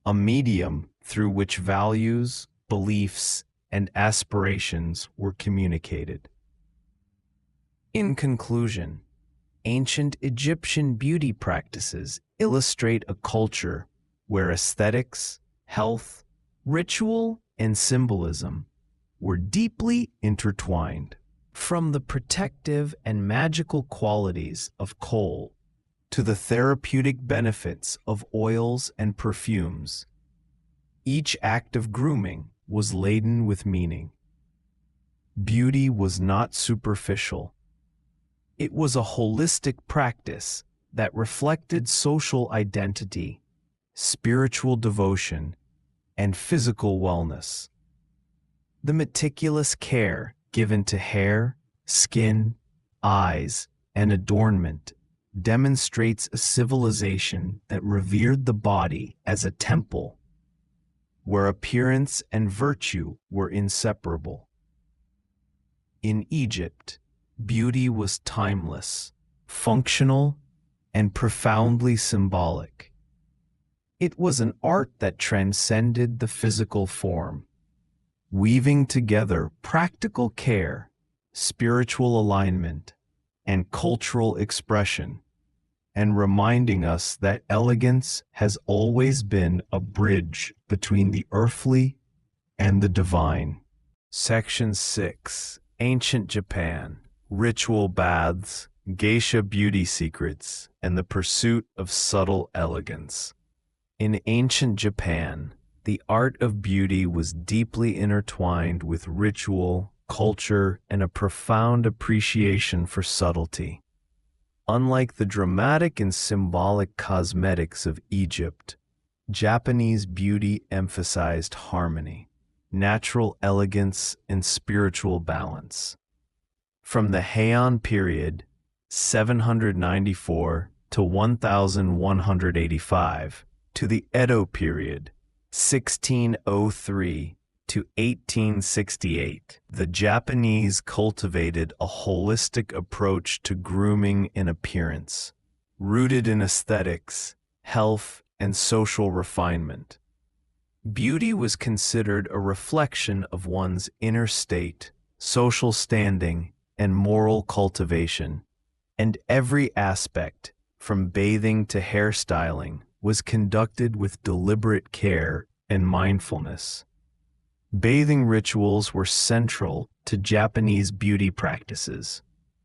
a medium through which values, beliefs, and aspirations were communicated. In conclusion, ancient Egyptian beauty practices illustrate a culture where aesthetics, health, ritual, and symbolism were deeply intertwined. From the protective and magical qualities of kohl to the therapeutic benefits of oils and perfumes, each act of grooming was laden with meaning. Beauty was not superficial. It was a holistic practice that reflected social identity, spiritual devotion, and physical wellness. The meticulous care given to hair, skin, eyes, and adornment demonstrates a civilization that revered the body as a temple, where appearance and virtue were inseparable. In Egypt, beauty was timeless, functional, and profoundly symbolic. It was an art that transcended the physical form, weaving together practical care, spiritual alignment, and cultural expression, and reminding us that elegance has always been a bridge between the earthly and the divine. Section 6. Ancient Japan. Ritual baths, geisha beauty secrets, and the pursuit of subtle elegance. In ancient Japan, the art of beauty was deeply intertwined with ritual, culture, and a profound appreciation for subtlety. Unlike the dramatic and symbolic cosmetics of Egypt, Japanese beauty emphasized harmony, natural elegance, and spiritual balance. From the Heian period, 794 to 1185, to the Edo period, 1603 to 1868, the Japanese cultivated a holistic approach to grooming and appearance, rooted in aesthetics, health, and social refinement. Beauty was considered a reflection of one's inner state, social standing, and moral cultivation, and every aspect, from bathing to hairstyling, was conducted with deliberate care and mindfulness. Bathing rituals were central to Japanese beauty practices,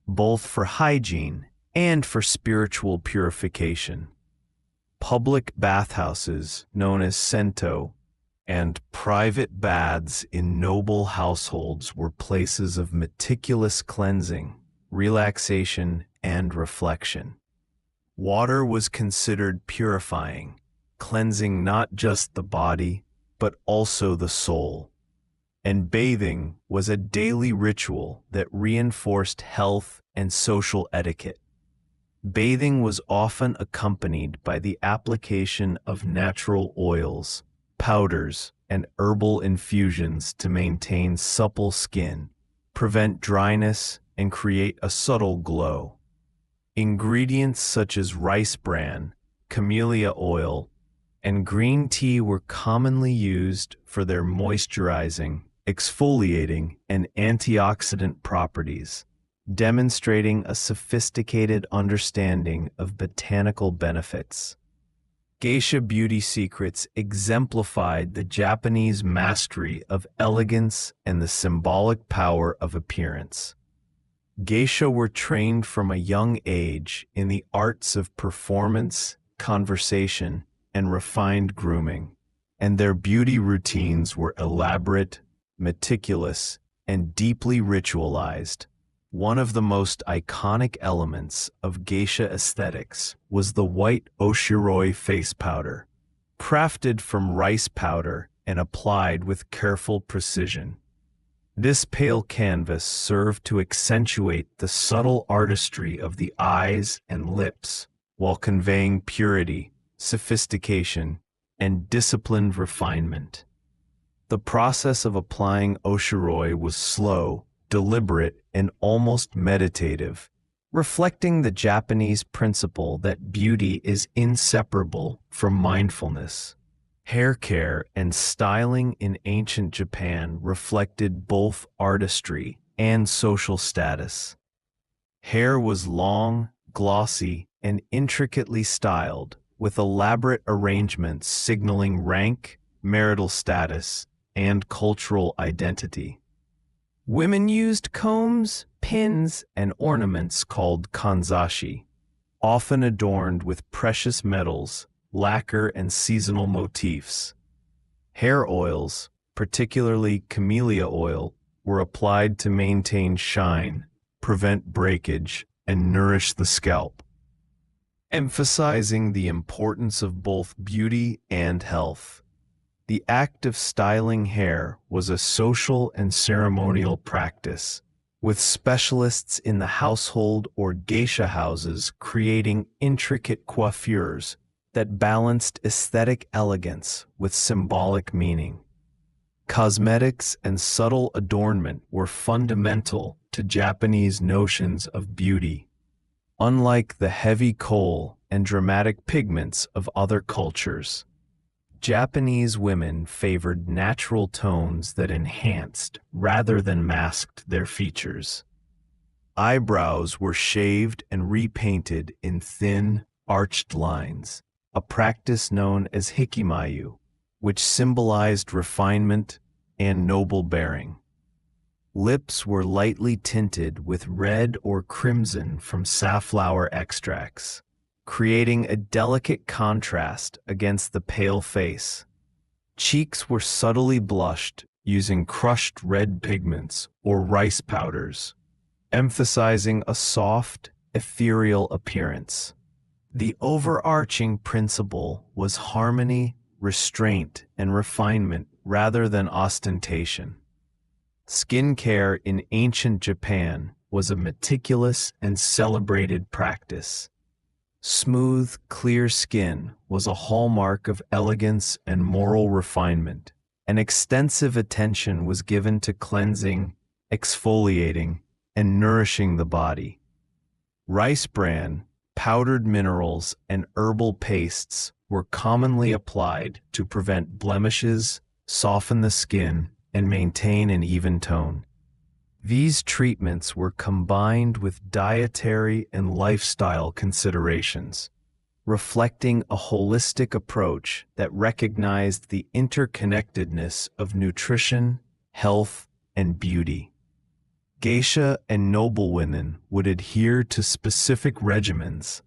both for hygiene and for spiritual purification. Public bathhouses, known as sento, and private baths in noble households were places of meticulous cleansing, relaxation, and reflection. Water was considered purifying, cleansing not just the body, but also the soul. And bathing was a daily ritual that reinforced health and social etiquette. Bathing was often accompanied by the application of natural oils, powders, and herbal infusions to maintain supple skin, prevent dryness, and create a subtle glow. Ingredients such as rice bran, camellia oil, and green tea were commonly used for their moisturizing, exfoliating, and antioxidant properties, demonstrating a sophisticated understanding of botanical benefits. Geisha beauty secrets exemplified the Japanese mastery of elegance and the symbolic power of appearance. Geisha were trained from a young age in the arts of performance, conversation, and refined grooming, and their beauty routines were elaborate, meticulous, and deeply ritualized. One of the most iconic elements of geisha aesthetics was the white oshiroi face powder, crafted from rice powder and applied with careful precision. This pale canvas served to accentuate the subtle artistry of the eyes and lips while conveying purity, sophistication, and disciplined refinement. The process of applying oshiroi was slow, deliberate, and almost meditative, reflecting the Japanese principle that beauty is inseparable from mindfulness. Hair care and styling in ancient Japan reflected both artistry and social status. Hair was long, glossy, and intricately styled, with elaborate arrangements signaling rank, marital status, and cultural identity. Women used combs, pins, and ornaments called kanzashi, often adorned with precious metals, lacquer, and seasonal motifs. Hair oils, particularly camellia oil, were applied to maintain shine, prevent breakage, and nourish the scalp, emphasizing the importance of both beauty and health. The act of styling hair was a social and ceremonial practice, with specialists in the household or geisha houses creating intricate coiffures that balanced aesthetic elegance with symbolic meaning. Cosmetics and subtle adornment were fundamental to Japanese notions of beauty. Unlike the heavy kohl and dramatic pigments of other cultures, Japanese women favored natural tones that enhanced rather than masked their features. Eyebrows were shaved and repainted in thin, arched lines, a practice known as hikimayu, which symbolized refinement and noble bearing. Lips were lightly tinted with red or crimson from safflower extracts, creating a delicate contrast against the pale face. Cheeks were subtly blushed using crushed red pigments or rice powders, emphasizing a soft, ethereal appearance. The overarching principle was harmony, restraint, and refinement rather than ostentation. Skincare in ancient Japan was a meticulous and celebrated practice. Smooth, clear skin was a hallmark of elegance and moral refinement, and extensive attention was given to cleansing, exfoliating, and nourishing the body. Rice bran, powdered minerals, and herbal pastes were commonly applied to prevent blemishes, soften the skin, and maintain an even tone. These treatments were combined with dietary and lifestyle considerations, reflecting a holistic approach that recognized the interconnectedness of nutrition, health, and beauty. Geisha and noblewomen would adhere to specific regimens,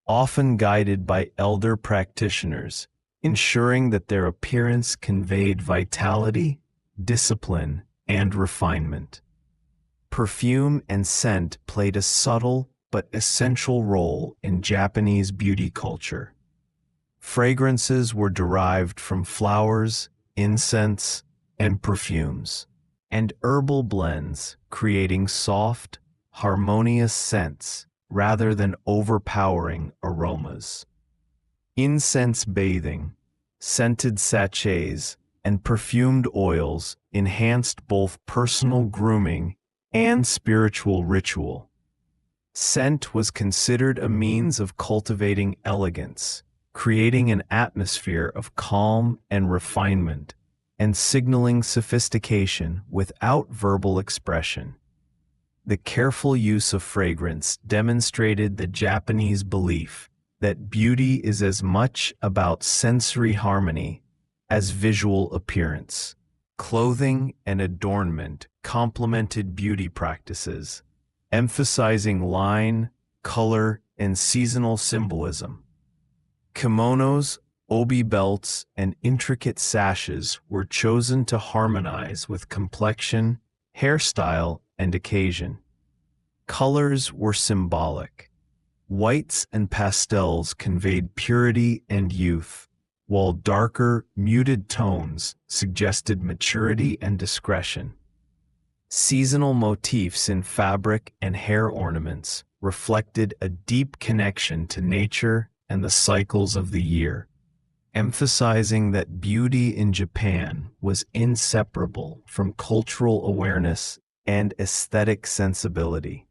often guided by elder practitioners, ensuring that their appearance conveyed vitality, discipline, and refinement. Perfume and scent played a subtle but essential role in Japanese beauty culture. Fragrances were derived from flowers, incense, and perfumes, and herbal blends, creating soft, harmonious scents rather than overpowering aromas. Incense bathing, scented sachets, and perfumed oils enhanced both personal grooming and spiritual ritual. Scent was considered a means of cultivating elegance, creating an atmosphere of calm and refinement, and signaling sophistication without verbal expression. The careful use of fragrance demonstrated the Japanese belief that beauty is as much about sensory harmony as visual appearance. Clothing and adornment complemented beauty practices, emphasizing line, color, and seasonal symbolism. Kimonos, obi belts, and intricate sashes were chosen to harmonize with complexion, hairstyle, and occasion. Colors were symbolic. Whites and pastels conveyed purity and youth, while darker, muted tones suggested maturity and discretion. Seasonal motifs in fabric and hair ornaments reflected a deep connection to nature and the cycles of the year, emphasizing that beauty in Japan was inseparable from cultural awareness and aesthetic sensibility.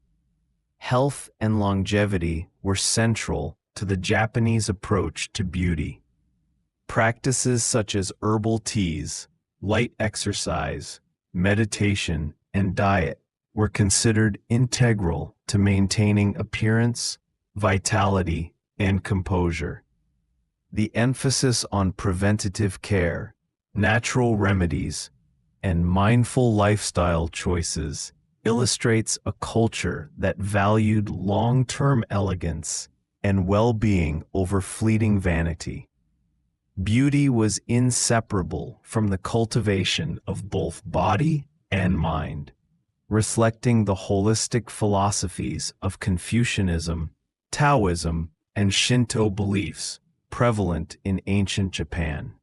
Health and longevity were central to the Japanese approach to beauty. Practices such as herbal teas, light exercise, meditation, and diet were considered integral to maintaining appearance, vitality, and composure. The emphasis on preventative care, natural remedies, and mindful lifestyle choices illustrates a culture that valued long-term elegance and well-being over fleeting vanity. Beauty was inseparable from the cultivation of both body and mind, reflecting the holistic philosophies of Confucianism, Taoism, and Shinto beliefs prevalent in ancient Japan.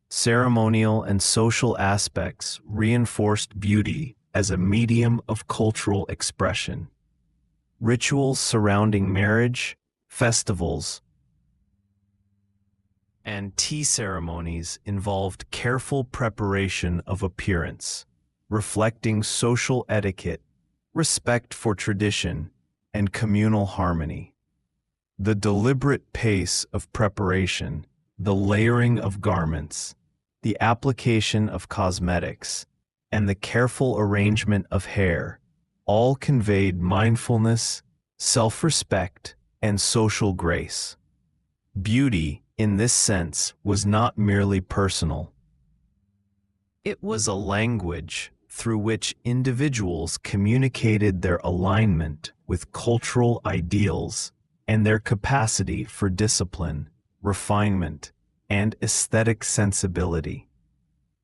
Ceremonial and social aspects reinforced beauty as a medium of cultural expression. Rituals surrounding marriage, festivals, and tea ceremonies involved careful preparation of appearance, reflecting social etiquette, respect for tradition, and communal harmony. The deliberate pace of preparation, the layering of garments, the application of cosmetics, and the careful arrangement of hair all conveyed mindfulness, self-respect, and social grace. Beauty, in this sense, was not merely personal. It was a language through which individuals communicated their alignment with cultural ideals and their capacity for discipline, refinement, and aesthetic sensibility.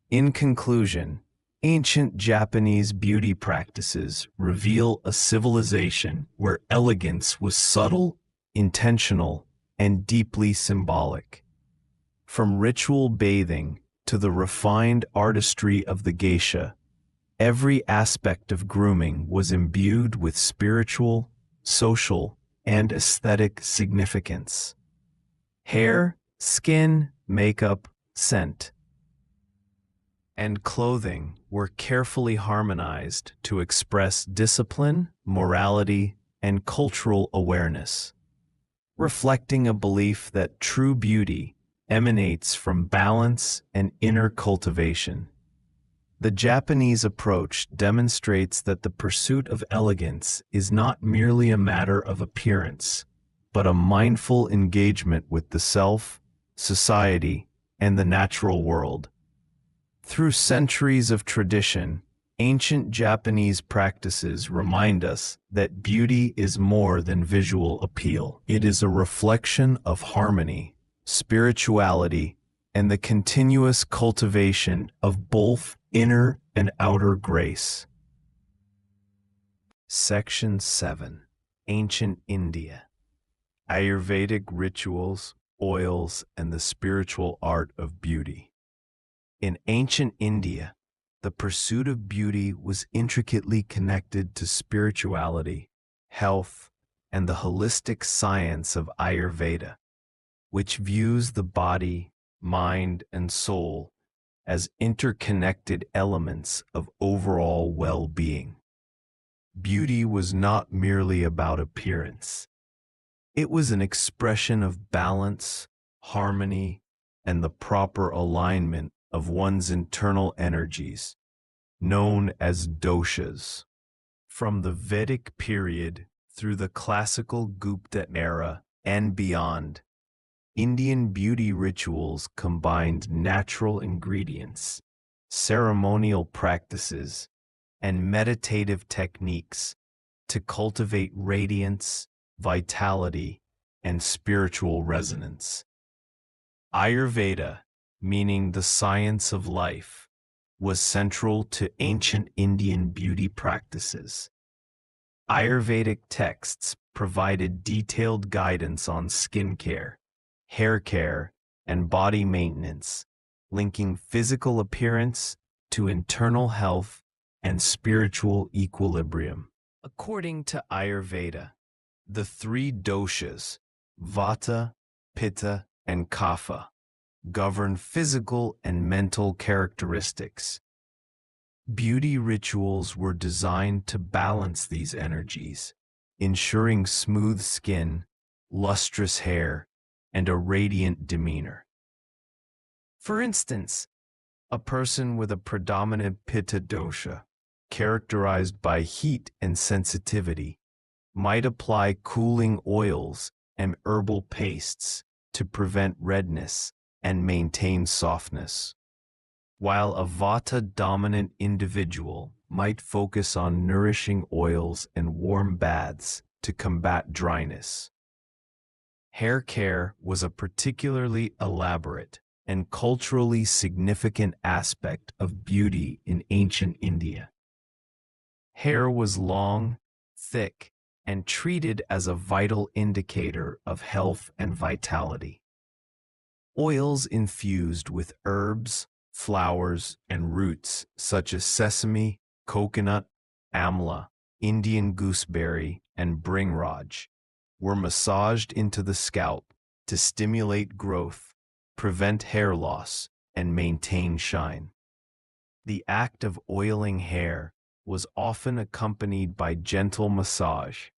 In conclusion, ancient Japanese beauty practices reveal a civilization where elegance was subtle, intentional, and deeply symbolic. From ritual bathing to the refined artistry of the geisha, every aspect of grooming was imbued with spiritual, social, and aesthetic significance. Hair, skin, makeup, scent, and clothing were carefully harmonized to express discipline, morality, and cultural awareness, reflecting a belief that true beauty emanates from balance and inner cultivation. The Japanese approach demonstrates that the pursuit of elegance is not merely a matter of appearance, but a mindful engagement with the self, society, and the natural world. Through centuries of tradition, ancient Japanese practices remind us that beauty is more than visual appeal. It is a reflection of harmony, spirituality, and the continuous cultivation of both inner and outer grace. Section 7. Ancient India. Ayurvedic rituals, oils, and the spiritual art of beauty. In ancient India, the pursuit of beauty was intricately connected to spirituality, health, and the holistic science of Ayurveda, which views the body, mind, and soul as interconnected elements of overall well-being. Beauty was not merely about appearance. It was an expression of balance, harmony, and the proper alignment of one's internal energies, known as doshas. From the Vedic period through the classical Gupta era and beyond, Indian beauty rituals combined natural ingredients, ceremonial practices, and meditative techniques to cultivate radiance, vitality, and spiritual resonance. Ayurveda, meaning the science of life, was central to ancient Indian beauty practices. Ayurvedic texts provided detailed guidance on skincare, hair care, and body maintenance, linking physical appearance to internal health and spiritual equilibrium. According to Ayurveda, the three doshas, Vata, Pitta, and Kapha, govern physical and mental characteristics. Beauty rituals were designed to balance these energies, ensuring smooth skin, lustrous hair, and a radiant demeanor. For instance, a person with a predominant Pitta dosha, characterized by heat and sensitivity, might apply cooling oils and herbal pastes to prevent redness and maintain softness, while a Vata-dominant individual might focus on nourishing oils and warm baths to combat dryness. Hair care was a particularly elaborate and culturally significant aspect of beauty in ancient India. Hair was long, thick, and treated as a vital indicator of health and vitality. Oils infused with herbs, flowers, and roots such as sesame, coconut, amla, Indian gooseberry, and bringraj were massaged into the scalp to stimulate growth, prevent hair loss, and maintain shine. The act of oiling hair was often accompanied by gentle massage,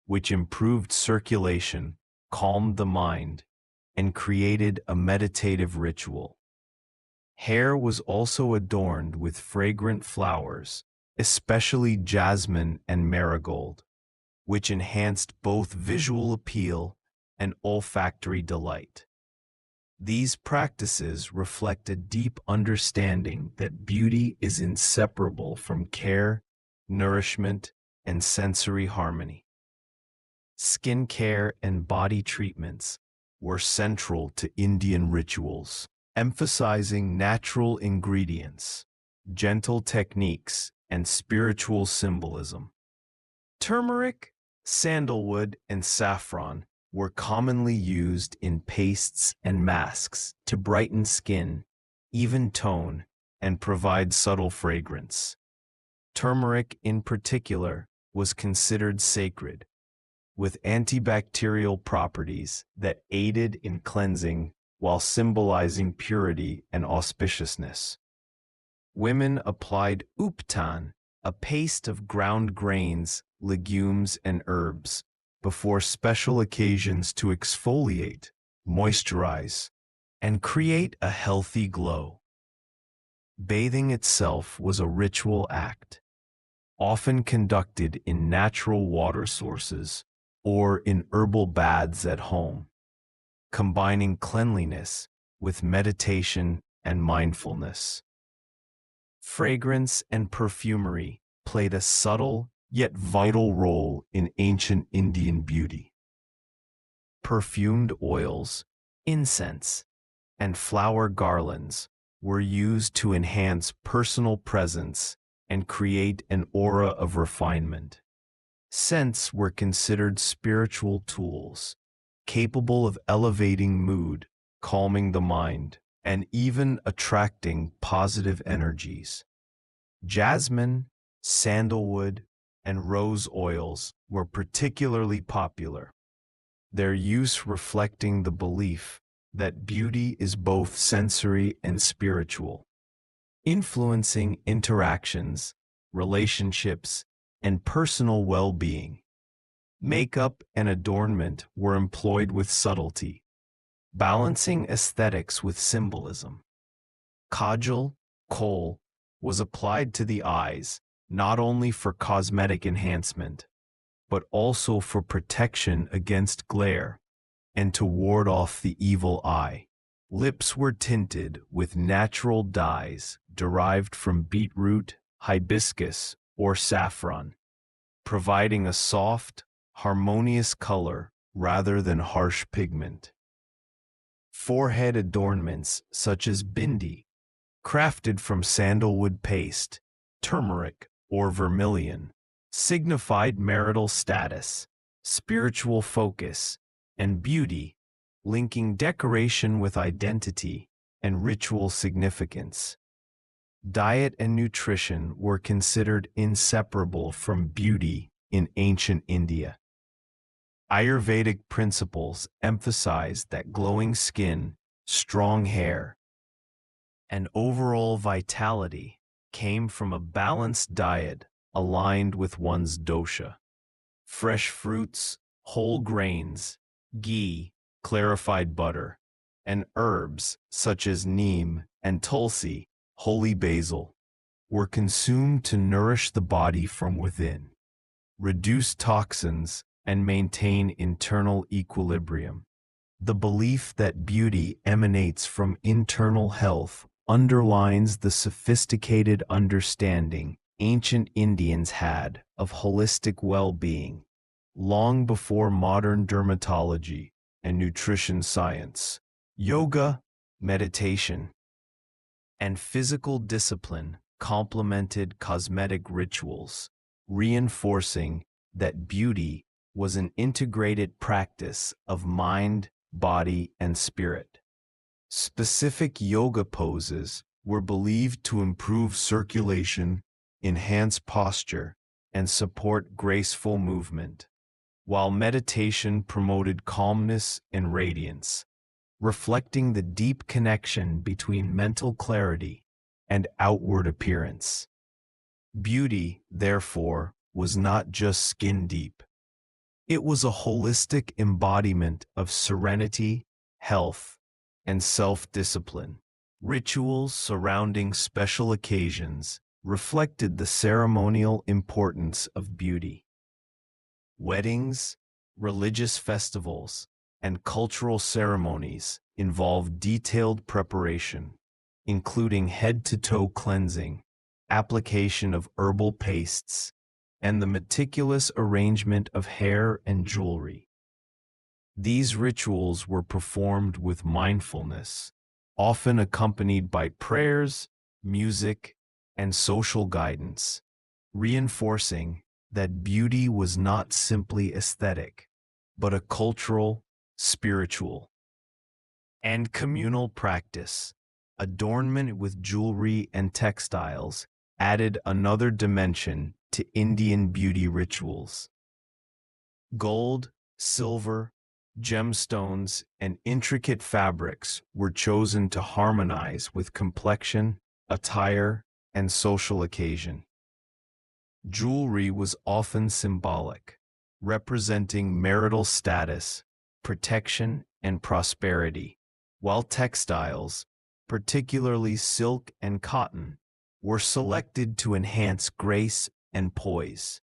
which improved circulation, calmed the mind, and created a meditative ritual. Hair was also adorned with fragrant flowers, especially jasmine and marigold, which enhanced both visual appeal and olfactory delight. These practices reflect a deep understanding that beauty is inseparable from care, nourishment, and sensory harmony. Skin care and body treatments were central to Indian rituals, emphasizing natural ingredients, gentle techniques, and spiritual symbolism. Turmeric, sandalwood, and saffron were commonly used in pastes and masks to brighten skin, even tone, and provide subtle fragrance. Turmeric, in particular, was considered sacred, with antibacterial properties that aided in cleansing while symbolizing purity and auspiciousness. Women applied uptan, a paste of ground grains, legumes, and herbs, before special occasions to exfoliate, moisturize, and create a healthy glow. Bathing itself was a ritual act, often conducted in natural water sources or in herbal baths at home, combining cleanliness with meditation and mindfulness. Fragrance and perfumery played a subtle yet vital role in ancient Indian beauty. Perfumed oils, incense, and flower garlands were used to enhance personal presence and create an aura of refinement. Scents were considered spiritual tools, capable of elevating mood, calming the mind, and even attracting positive energies. Jasmine, sandalwood, and rose oils were particularly popular, their use reflecting the belief that beauty is both sensory and spiritual, influencing interactions, relationships, and personal well-being. Makeup and adornment were employed with subtlety, balancing aesthetics with symbolism. Kajal, kohl, was applied to the eyes, not only for cosmetic enhancement, but also for protection against glare and to ward off the evil eye. Lips were tinted with natural dyes derived from beetroot, hibiscus, or saffron, providing a soft, harmonious color rather than harsh pigment. Forehead adornments such as bindi, crafted from sandalwood paste, turmeric, or vermilion, signified marital status, spiritual focus, and beauty, linking decoration with identity and ritual significance. Diet and nutrition were considered inseparable from beauty in ancient India. Ayurvedic principles emphasized that glowing skin, strong hair, and overall vitality came from a balanced diet aligned with one's dosha. Fresh fruits, whole grains, ghee, clarified butter, and herbs such as neem and tulsi, holy basil, were consumed to nourish the body from within, reduce toxins, and maintain internal equilibrium. The belief that beauty emanates from internal health underlines the sophisticated understanding ancient Indians had of holistic well-being, long before modern dermatology and nutrition science. Yoga, meditation, and physical discipline complemented cosmetic rituals, reinforcing that beauty was an integrated practice of mind, body, and spirit. Specific yoga poses were believed to improve circulation, enhance posture, and support graceful movement, while meditation promoted calmness and radiance, reflecting the deep connection between mental clarity and outward appearance. Beauty, therefore, was not just skin deep. It was a holistic embodiment of serenity, health, and self-discipline. Rituals surrounding special occasions reflected the ceremonial importance of beauty. Weddings, religious festivals, and cultural ceremonies involve detailed preparation, including head-to-toe cleansing, application of herbal pastes, and the meticulous arrangement of hair and jewelry. These rituals were performed with mindfulness, often accompanied by prayers, music, and social guidance, reinforcing that beauty was not simply aesthetic, but a cultural, spiritual, and communal practice. Adornment with jewelry and textiles added another dimension to Indian beauty rituals. Gold, silver, gemstones, and intricate fabrics were chosen to harmonize with complexion, attire, and social occasion. Jewelry was often symbolic, representing marital status, protection, and prosperity, while textiles, particularly silk and cotton, were selected to enhance grace and poise.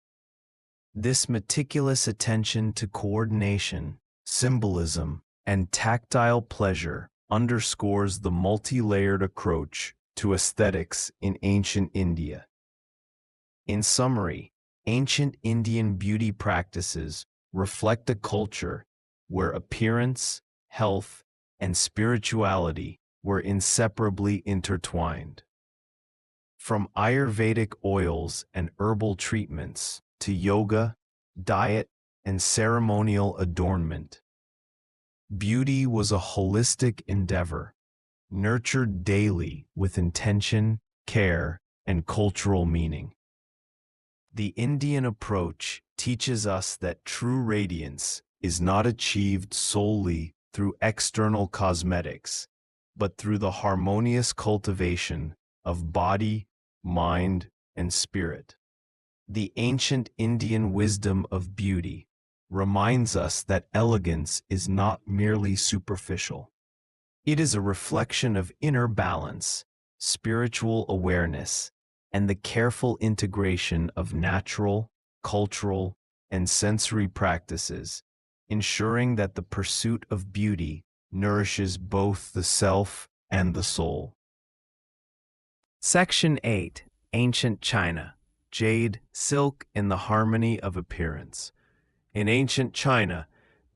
This meticulous attention to coordination, symbolism, and tactile pleasure underscores the multi-layered approach to aesthetics in ancient India. In summary, ancient Indian beauty practices reflect a culture where appearance, health, and spirituality were inseparably intertwined. From Ayurvedic oils and herbal treatments to yoga, diet, and ceremonial adornment, beauty was a holistic endeavor, nurtured daily with intention, care, and cultural meaning. The Indian approach teaches us that true radiance is not achieved solely through external cosmetics, but through the harmonious cultivation of body, mind, and spirit. The ancient Indian wisdom of beauty reminds us that elegance is not merely superficial. It is a reflection of inner balance, spiritual awareness, and the careful integration of natural, cultural, and sensory practices, ensuring that the pursuit of beauty nourishes both the self and the soul. Section 8. Ancient China. Jade, silk, and the harmony of appearance. In ancient China,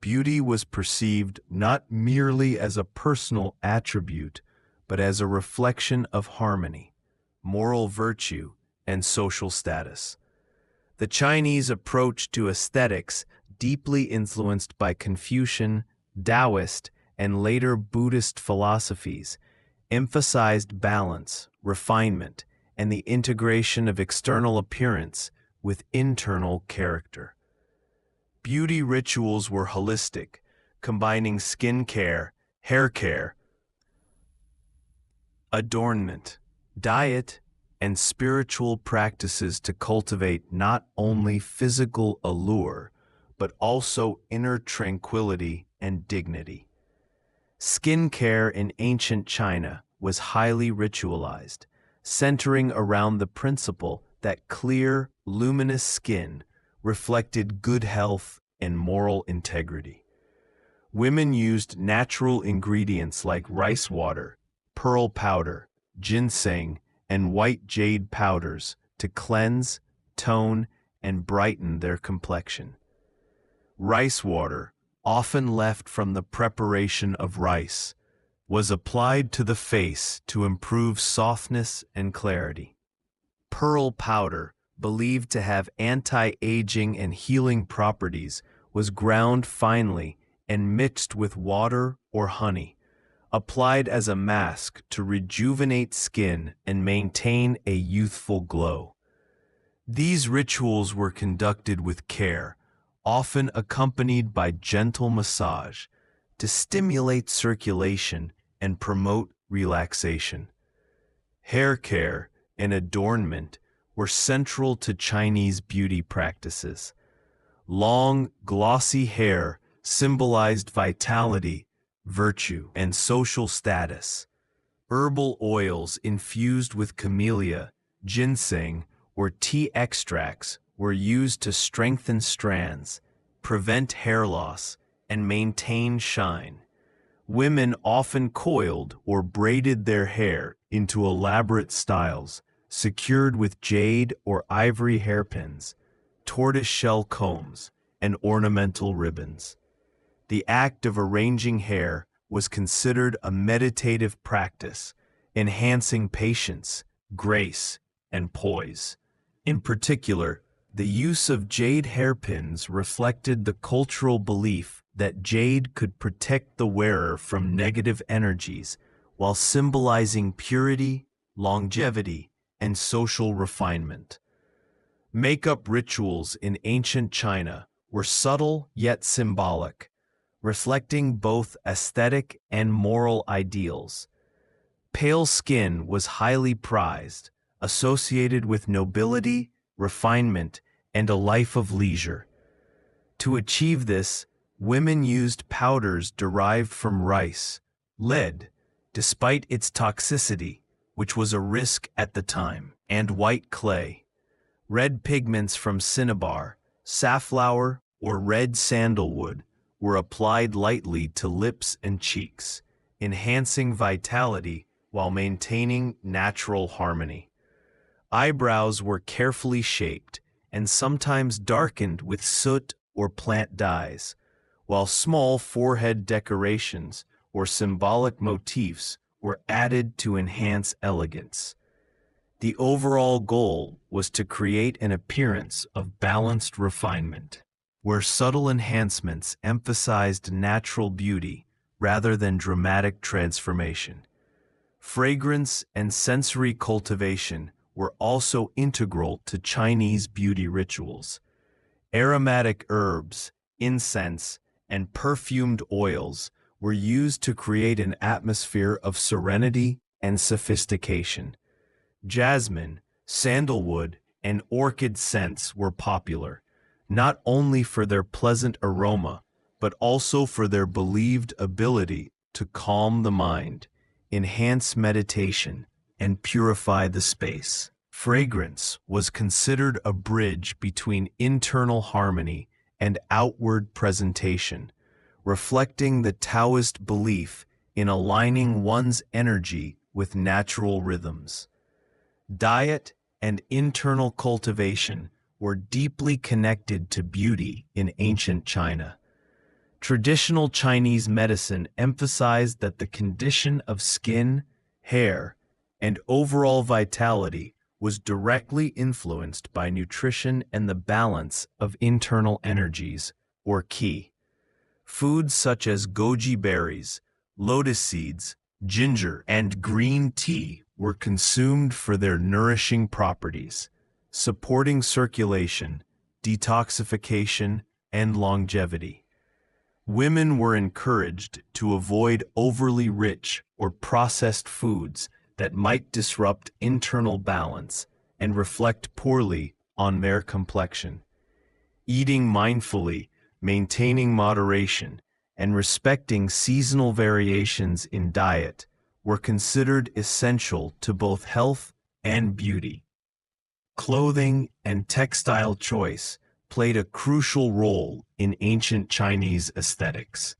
beauty was perceived not merely as a personal attribute, but as a reflection of harmony, moral virtue, and social status. The Chinese approach to aesthetics, deeply influenced by Confucian, Taoist, and later Buddhist philosophies, emphasized balance, refinement, and the integration of external appearance with internal character. Beauty rituals were holistic, combining skin care, hair care, adornment, diet, and spiritual practices to cultivate not only physical allure, but also inner tranquility and dignity. Skin care in ancient China was highly ritualized, centering around the principle that clear, luminous skin reflected good health and moral integrity. Women used natural ingredients like rice water, pearl powder, ginseng, and white jade powders to cleanse, tone, and brighten their complexion. Rice water, often left from the preparation of rice, was applied to the face to improve softness and clarity. Pearl powder, believed to have anti-aging and healing properties, was ground finely and mixed with water or honey, applied as a mask to rejuvenate skin and maintain a youthful glow. These rituals were conducted with care, often accompanied by gentle massage, to stimulate circulation and promote relaxation. Hair care and adornment were central to Chinese beauty practices. Long, glossy hair symbolized vitality, virtue, and social status. Herbal oils infused with camellia, ginseng, or tea extracts were used to strengthen strands, prevent hair loss, and maintain shine. Women often coiled or braided their hair into elaborate styles, secured with jade or ivory hairpins, tortoise-shell combs, and ornamental ribbons. The act of arranging hair was considered a meditative practice, enhancing patience, grace, and poise. In particular, the use of jade hairpins reflected the cultural belief that jade could protect the wearer from negative energies while symbolizing purity, longevity, and social refinement. Makeup rituals in ancient China were subtle yet symbolic, reflecting both aesthetic and moral ideals. Pale skin was highly prized, associated with nobility, refinement, and a life of leisure. To achieve this, women used powders derived from rice, lead, despite its toxicity, which was a risk at the time, and white clay. Red pigments from cinnabar, safflower, or red sandalwood were applied lightly to lips and cheeks, enhancing vitality while maintaining natural harmony. Eyebrows were carefully shaped and sometimes darkened with soot or plant dyes, while small forehead decorations or symbolic motifs were added to enhance elegance. The overall goal was to create an appearance of balanced refinement, where subtle enhancements emphasized natural beauty rather than dramatic transformation. Fragrance and sensory cultivation were also integral to Chinese beauty rituals. Aromatic herbs, incense, and perfumed oils were used to create an atmosphere of serenity and sophistication. Jasmine, sandalwood, and orchid scents were popular, not only for their pleasant aroma, but also for their believed ability to calm the mind, enhance meditation, and purify the space. Fragrance was considered a bridge between internal harmony and outward presentation, reflecting the Taoist belief in aligning one's energy with natural rhythms. Diet and internal cultivation were deeply connected to beauty in ancient China. Traditional Chinese medicine emphasized that the condition of skin, hair, and overall vitality was directly influenced by nutrition and the balance of internal energies, or qi. Foods such as goji berries, lotus seeds, ginger, and green tea were consumed for their nourishing properties, supporting circulation, detoxification, and longevity. Women were encouraged to avoid overly rich or processed foods that might disrupt internal balance and reflect poorly on their complexion. Eating mindfully, maintaining moderation, and respecting seasonal variations in diet were considered essential to both health and beauty. Clothing and textile choice played a crucial role in ancient Chinese aesthetics.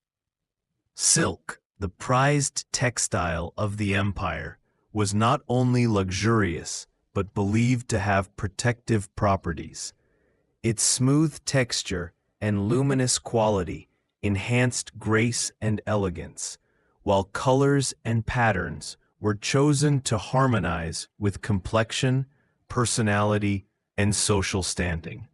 Silk, the prized textile of the empire, was not only luxurious, but believed to have protective properties. Its smooth texture and luminous quality enhanced grace and elegance, while colors and patterns were chosen to harmonize with complexion, personality, and social standing.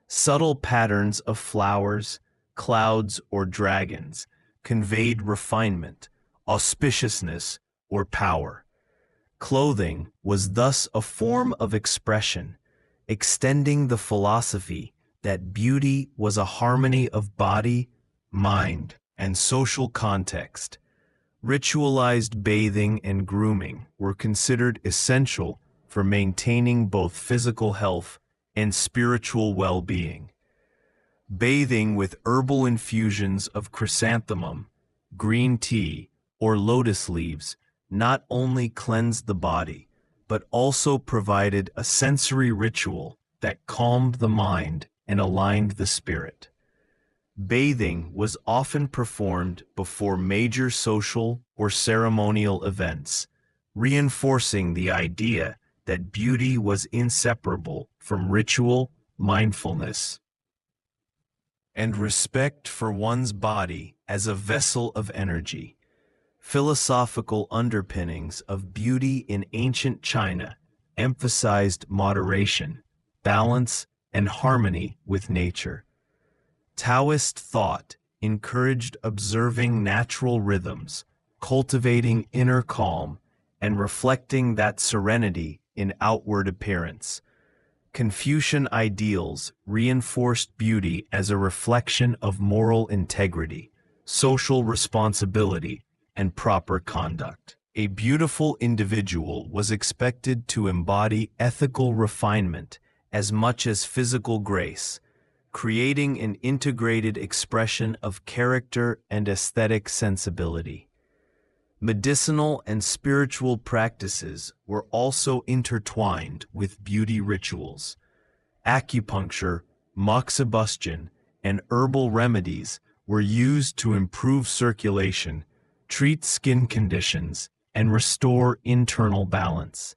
Subtle patterns of flowers, clouds, or dragons conveyed refinement, auspiciousness, or power. Clothing was thus a form of expression, extending the philosophy that beauty was a harmony of body, mind, and social context. Ritualized bathing and grooming were considered essential for maintaining both physical health and spiritual well-being. Bathing with herbal infusions of chrysanthemum, green tea, or lotus leaves not only cleansed the body, but also provided a sensory ritual that calmed the mind and aligned the spirit. Bathing was often performed before major social or ceremonial events, reinforcing the idea that beauty was inseparable from ritual, mindfulness, and respect for one's body as a vessel of energy. Philosophical underpinnings of beauty in ancient China emphasized moderation, balance, and harmony with nature. Taoist thought encouraged observing natural rhythms, cultivating inner calm, and reflecting that serenity in outward appearance. Confucian ideals reinforced beauty as a reflection of moral integrity, social responsibility, and proper conduct. A beautiful individual was expected to embody ethical refinement as much as physical grace, creating an integrated expression of character and aesthetic sensibility. Medicinal and spiritual practices were also intertwined with beauty rituals. Acupuncture, moxibustion, and herbal remedies were used to improve circulation, treat skin conditions, and restore internal balance.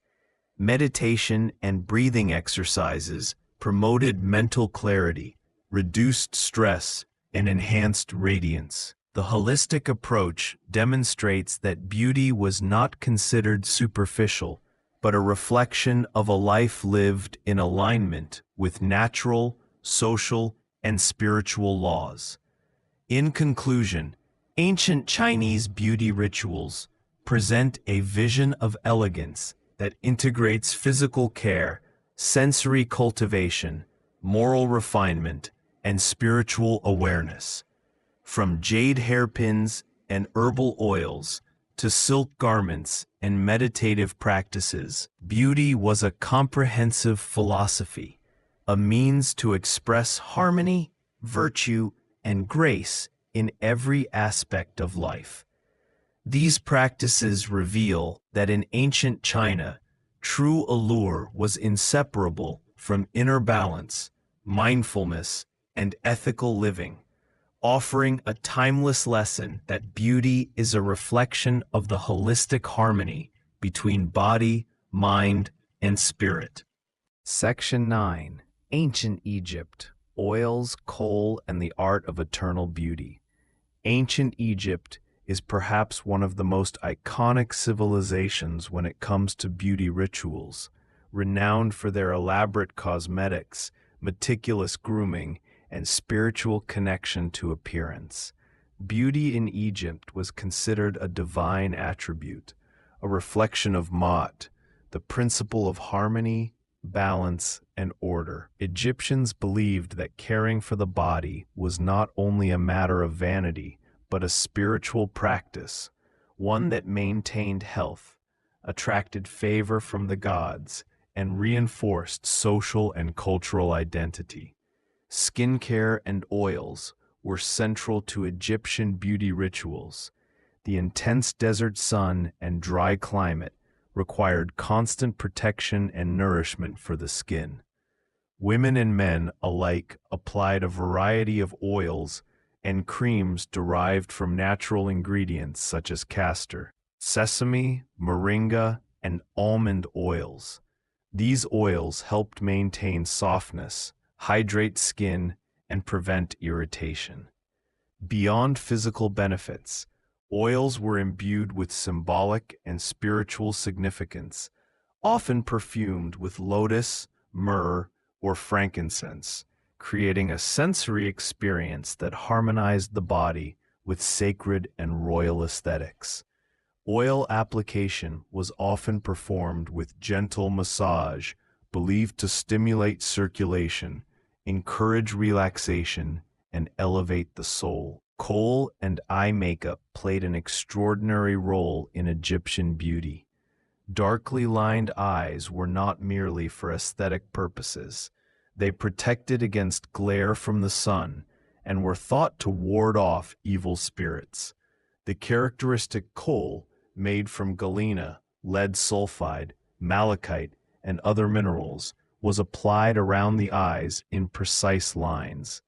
Meditation and breathing exercises promoted mental clarity, reduced stress, and enhanced radiance. The holistic approach demonstrates that beauty was not considered superficial, but a reflection of a life lived in alignment with natural, social, and spiritual laws. In conclusion, ancient Chinese beauty rituals present a vision of elegance that integrates physical care, sensory cultivation, moral refinement, and spiritual awareness. From jade hairpins and herbal oils to silk garments and meditative practices, beauty was a comprehensive philosophy, a means to express harmony, virtue, and grace in every aspect of life. These practices reveal that in ancient China, true allure was inseparable from inner balance, mindfulness, and ethical living, offering a timeless lesson that beauty is a reflection of the holistic harmony between body, mind, and spirit. Section 9. Ancient Egypt: Oils, Coal, and the Art of Eternal Beauty. Ancient Egypt is perhaps one of the most iconic civilizations when it comes to beauty rituals, renowned for their elaborate cosmetics, meticulous grooming, and spiritual connection to appearance. Beauty in Egypt was considered a divine attribute, a reflection of Ma'at, the principle of harmony, balance, and order. Egyptians believed that caring for the body was not only a matter of vanity, but a spiritual practice, one that maintained health, attracted favor from the gods, and reinforced social and cultural identity. Skincare and oils were central to Egyptian beauty rituals. The intense desert sun and dry climate required constant protection and nourishment for the skin. Women and men alike applied a variety of oils and creams derived from natural ingredients such as castor, sesame, moringa, and almond oils. These oils helped maintain softness, hydrate skin, and prevent irritation. Beyond physical benefits, oils were imbued with symbolic and spiritual significance, often perfumed with lotus, myrrh, or frankincense, creating a sensory experience that harmonized the body with sacred and royal aesthetics. Oil application was often performed with gentle massage, believed to stimulate circulation, encourage relaxation, and elevate the soul. Kohl and eye makeup played an extraordinary role in Egyptian beauty. Darkly lined eyes were not merely for aesthetic purposes. They protected against glare from the sun and were thought to ward off evil spirits. The characteristic kohl, made from galena, lead sulfide, malachite, and other minerals, was applied around the eyes in precise lines.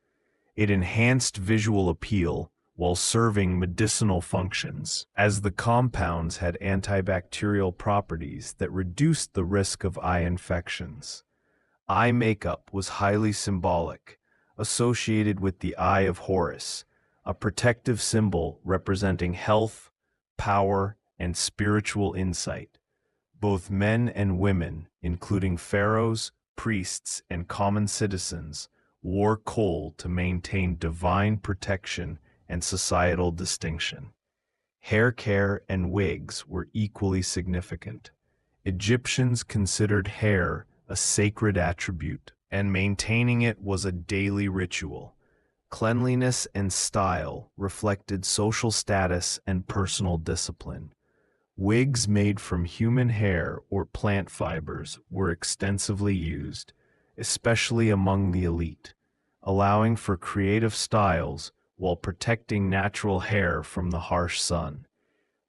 It enhanced visual appeal while serving medicinal functions, as the compounds had antibacterial properties that reduced the risk of eye infections. Eye makeup was highly symbolic, associated with the Eye of Horus, a protective symbol representing health, power, and spiritual insight. Both men and women, including pharaohs, priests, and common citizens, wore kohl to maintain divine protection and societal distinction. Hair care and wigs were equally significant. Egyptians considered hair a sacred attribute, and maintaining it was a daily ritual. Cleanliness and style reflected social status and personal discipline. Wigs made from human hair or plant fibers were extensively used, especially among the elite, allowing for creative styles while protecting natural hair from the harsh sun.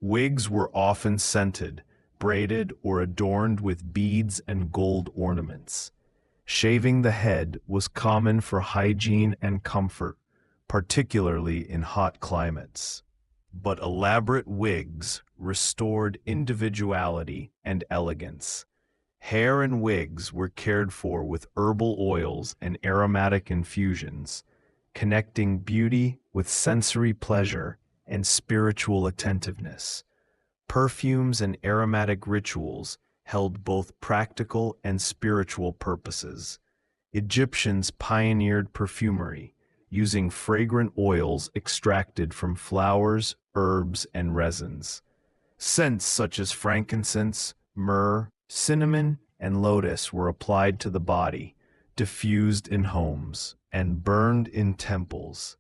Wigs were often scented, braided, or adorned with beads and gold ornaments. Shaving the head was common for hygiene and comfort, particularly in hot climates. But elaborate wigs restored individuality and elegance. Hair and wigs were cared for with herbal oils and aromatic infusions, connecting beauty with sensory pleasure and spiritual attentiveness. Perfumes and aromatic rituals held both practical and spiritual purposes. Egyptians pioneered perfumery, using fragrant oils extracted from flowers, herbs, and resins. Scents such as frankincense, myrrh, cinnamon, and lotus were applied to the body, diffused in homes, and burned in temples.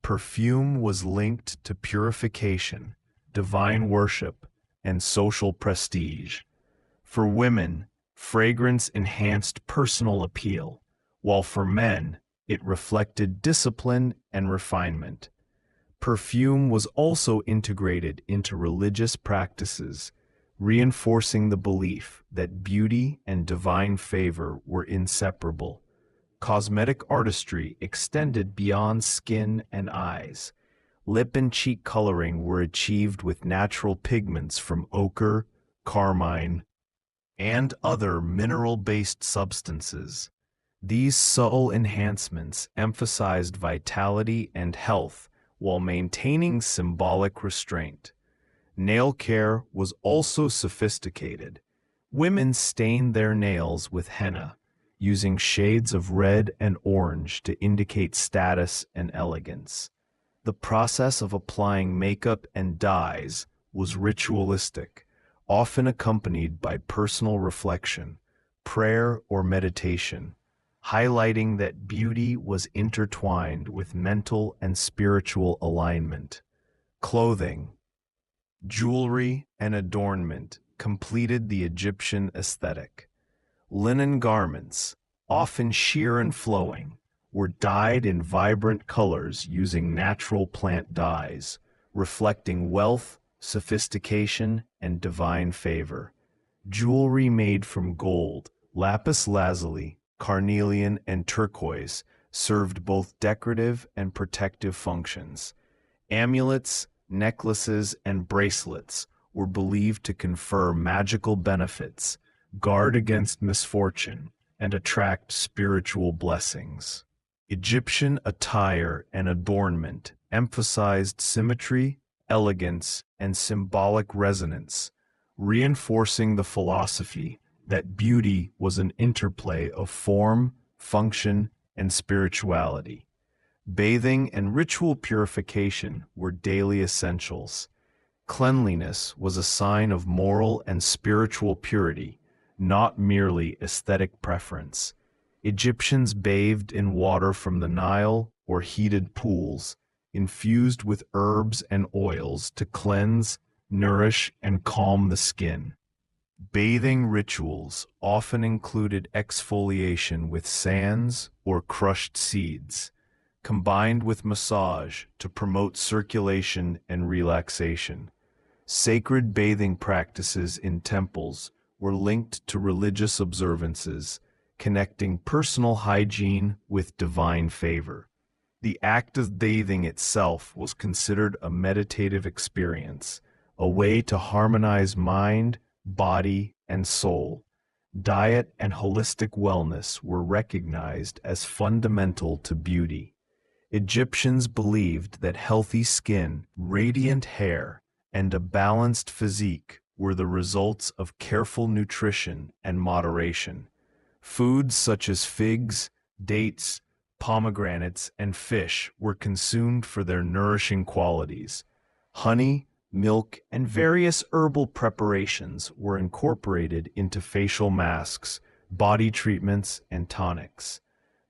Perfume was linked to purification, divine worship, and social prestige. For women, fragrance enhanced personal appeal, while for men, it reflected discipline and refinement. Perfume was also integrated into religious practices, reinforcing the belief that beauty and divine favor were inseparable. Cosmetic artistry extended beyond skin and eyes. Lip and cheek coloring were achieved with natural pigments from ochre, carmine, and other mineral-based substances. These subtle enhancements emphasized vitality and health while maintaining symbolic restraint. Nail care was also sophisticated. Women stained their nails with henna, using shades of red and orange to indicate status and elegance. The process of applying makeup and dyes was ritualistic, often accompanied by personal reflection, prayer, or meditation, highlighting that beauty was intertwined with mental and spiritual alignment. Clothing, jewelry, and adornment completed the Egyptian aesthetic. Linen garments, often sheer and flowing, were dyed in vibrant colors using natural plant dyes, reflecting wealth, sophistication, and divine favor. Jewelry made from gold, lapis lazuli, carnelian, and turquoise served both decorative and protective functions. Amulets, necklaces, and bracelets were believed to confer magical benefits, guard against misfortune, and attract spiritual blessings. Egyptian attire and adornment emphasized symmetry, elegance, and symbolic resonance, reinforcing the philosophy that beauty was an interplay of form, function, and spirituality. Bathing and ritual purification were daily essentials. Cleanliness was a sign of moral and spiritual purity, not merely aesthetic preference. Egyptians bathed in water from the Nile or heated pools, infused with herbs and oils to cleanse, nourish, and calm the skin. Bathing rituals often included exfoliation with sands or crushed seeds, combined with massage to promote circulation and relaxation. Sacred bathing practices in temples were linked to religious observances, connecting personal hygiene with divine favor. The act of bathing itself was considered a meditative experience, a way to harmonize mind, body, and soul. Diet and holistic wellness were recognized as fundamental to beauty. Egyptians believed that healthy skin, radiant hair, and a balanced physique were the results of careful nutrition and moderation. Foods such as figs, dates, pomegranates, and fish were consumed for their nourishing qualities. Honey, milk, and various herbal preparations were incorporated into facial masks, body treatments, and tonics.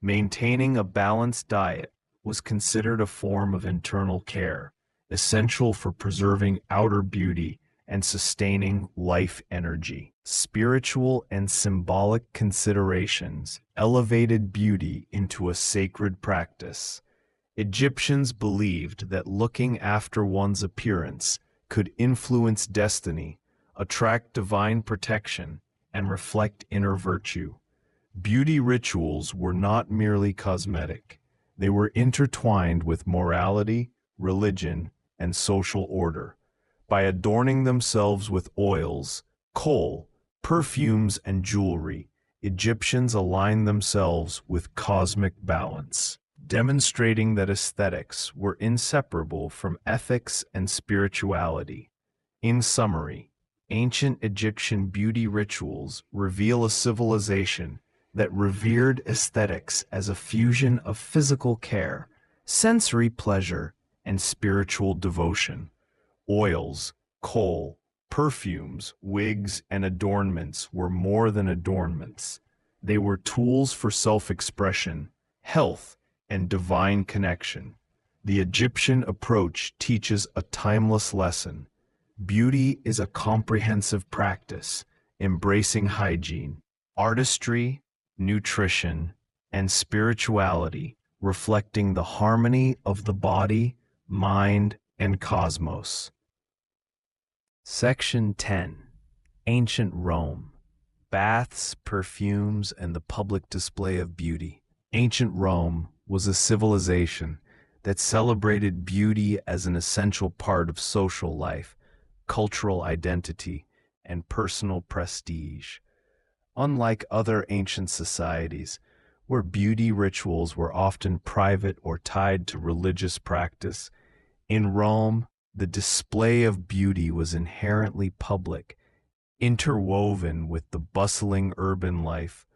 Maintaining a balanced diet was considered a form of internal care, essential for preserving outer beauty and sustaining life energy. Spiritual and symbolic considerations elevated beauty into a sacred practice. Egyptians believed that looking after one's appearance could influence destiny, attract divine protection, and reflect inner virtue. Beauty rituals were not merely cosmetic. They were intertwined with morality, religion, and social order. By adorning themselves with oils, kohl, perfumes, and jewelry, Egyptians aligned themselves with cosmic balance, demonstrating that aesthetics were inseparable from ethics and spirituality. In summary, ancient Egyptian beauty rituals reveal a civilization that revered aesthetics as a fusion of physical care, sensory pleasure, and spiritual devotion. Oils, kohl, perfumes, wigs, and adornments were more than adornments. They were tools for self-expression, health, and divine connection. The Egyptian approach teaches a timeless lesson. Beauty is a comprehensive practice, embracing hygiene, artistry, nutrition, and spirituality, reflecting the harmony of the body, mind, and cosmos. Section 10. Ancient Rome. Baths, perfumes, and the public display of beauty. Ancient Rome was a civilization that celebrated beauty as an essential part of social life, cultural identity, and personal prestige. Unlike other ancient societies, where beauty rituals were often private or tied to religious practice, in Rome, the display of beauty was inherently public, interwoven with the bustling urban life,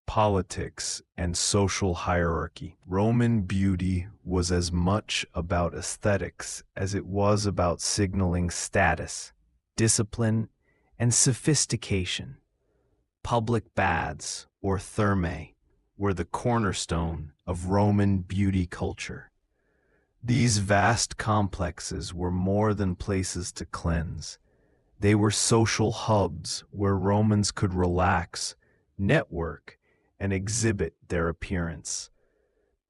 politics, and social hierarchy. Roman beauty was as much about aesthetics as it was about signaling status, discipline, and sophistication. Public baths, or thermae, were the cornerstone of Roman beauty culture. These vast complexes were more than places to cleanse. They were social hubs where Romans could relax, network, and exhibit their appearance.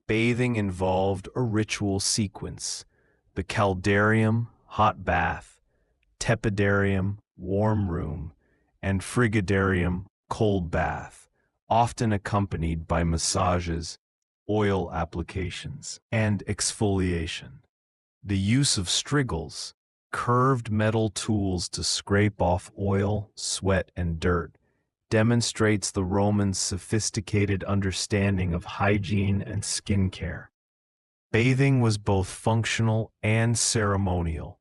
Bathing involved a ritual sequence: the caldarium, hot bath, tepidarium, warm room, and frigidarium, cold bath, often accompanied by massages, oil applications, and exfoliation. The use of strigils, curved metal tools to scrape off oil, sweat, and dirt, demonstrates the Romans' sophisticated understanding of hygiene and skincare. Bathing was both functional and ceremonial,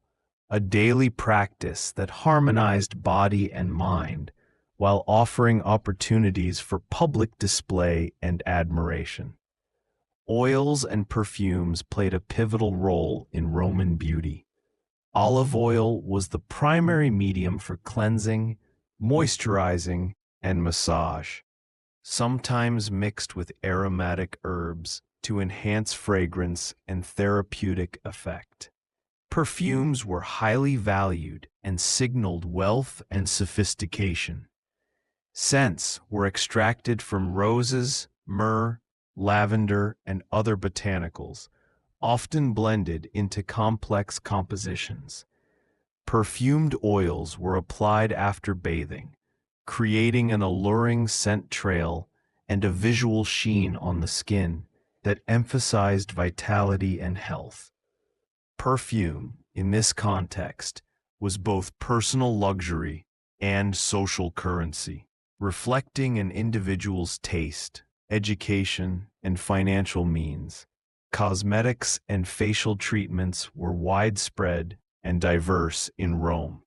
a daily practice that harmonized body and mind, while offering opportunities for public display and admiration. Oils and perfumes played a pivotal role in Roman beauty. Olive oil was the primary medium for cleansing, moisturizing, and massage, sometimes mixed with aromatic herbs to enhance fragrance and therapeutic effect. Perfumes were highly valued and signaled wealth and sophistication. Scents were extracted from roses, myrrh, lavender, and other botanicals, often blended into complex compositions. Perfumed oils were applied after bathing, creating an alluring scent trail and a visual sheen on the skin that emphasized vitality and health. Perfume, in this context, was both personal luxury and social currency, reflecting an individual's taste, education, and financial means. Cosmetics and facial treatments were widespread and diverse in Rome.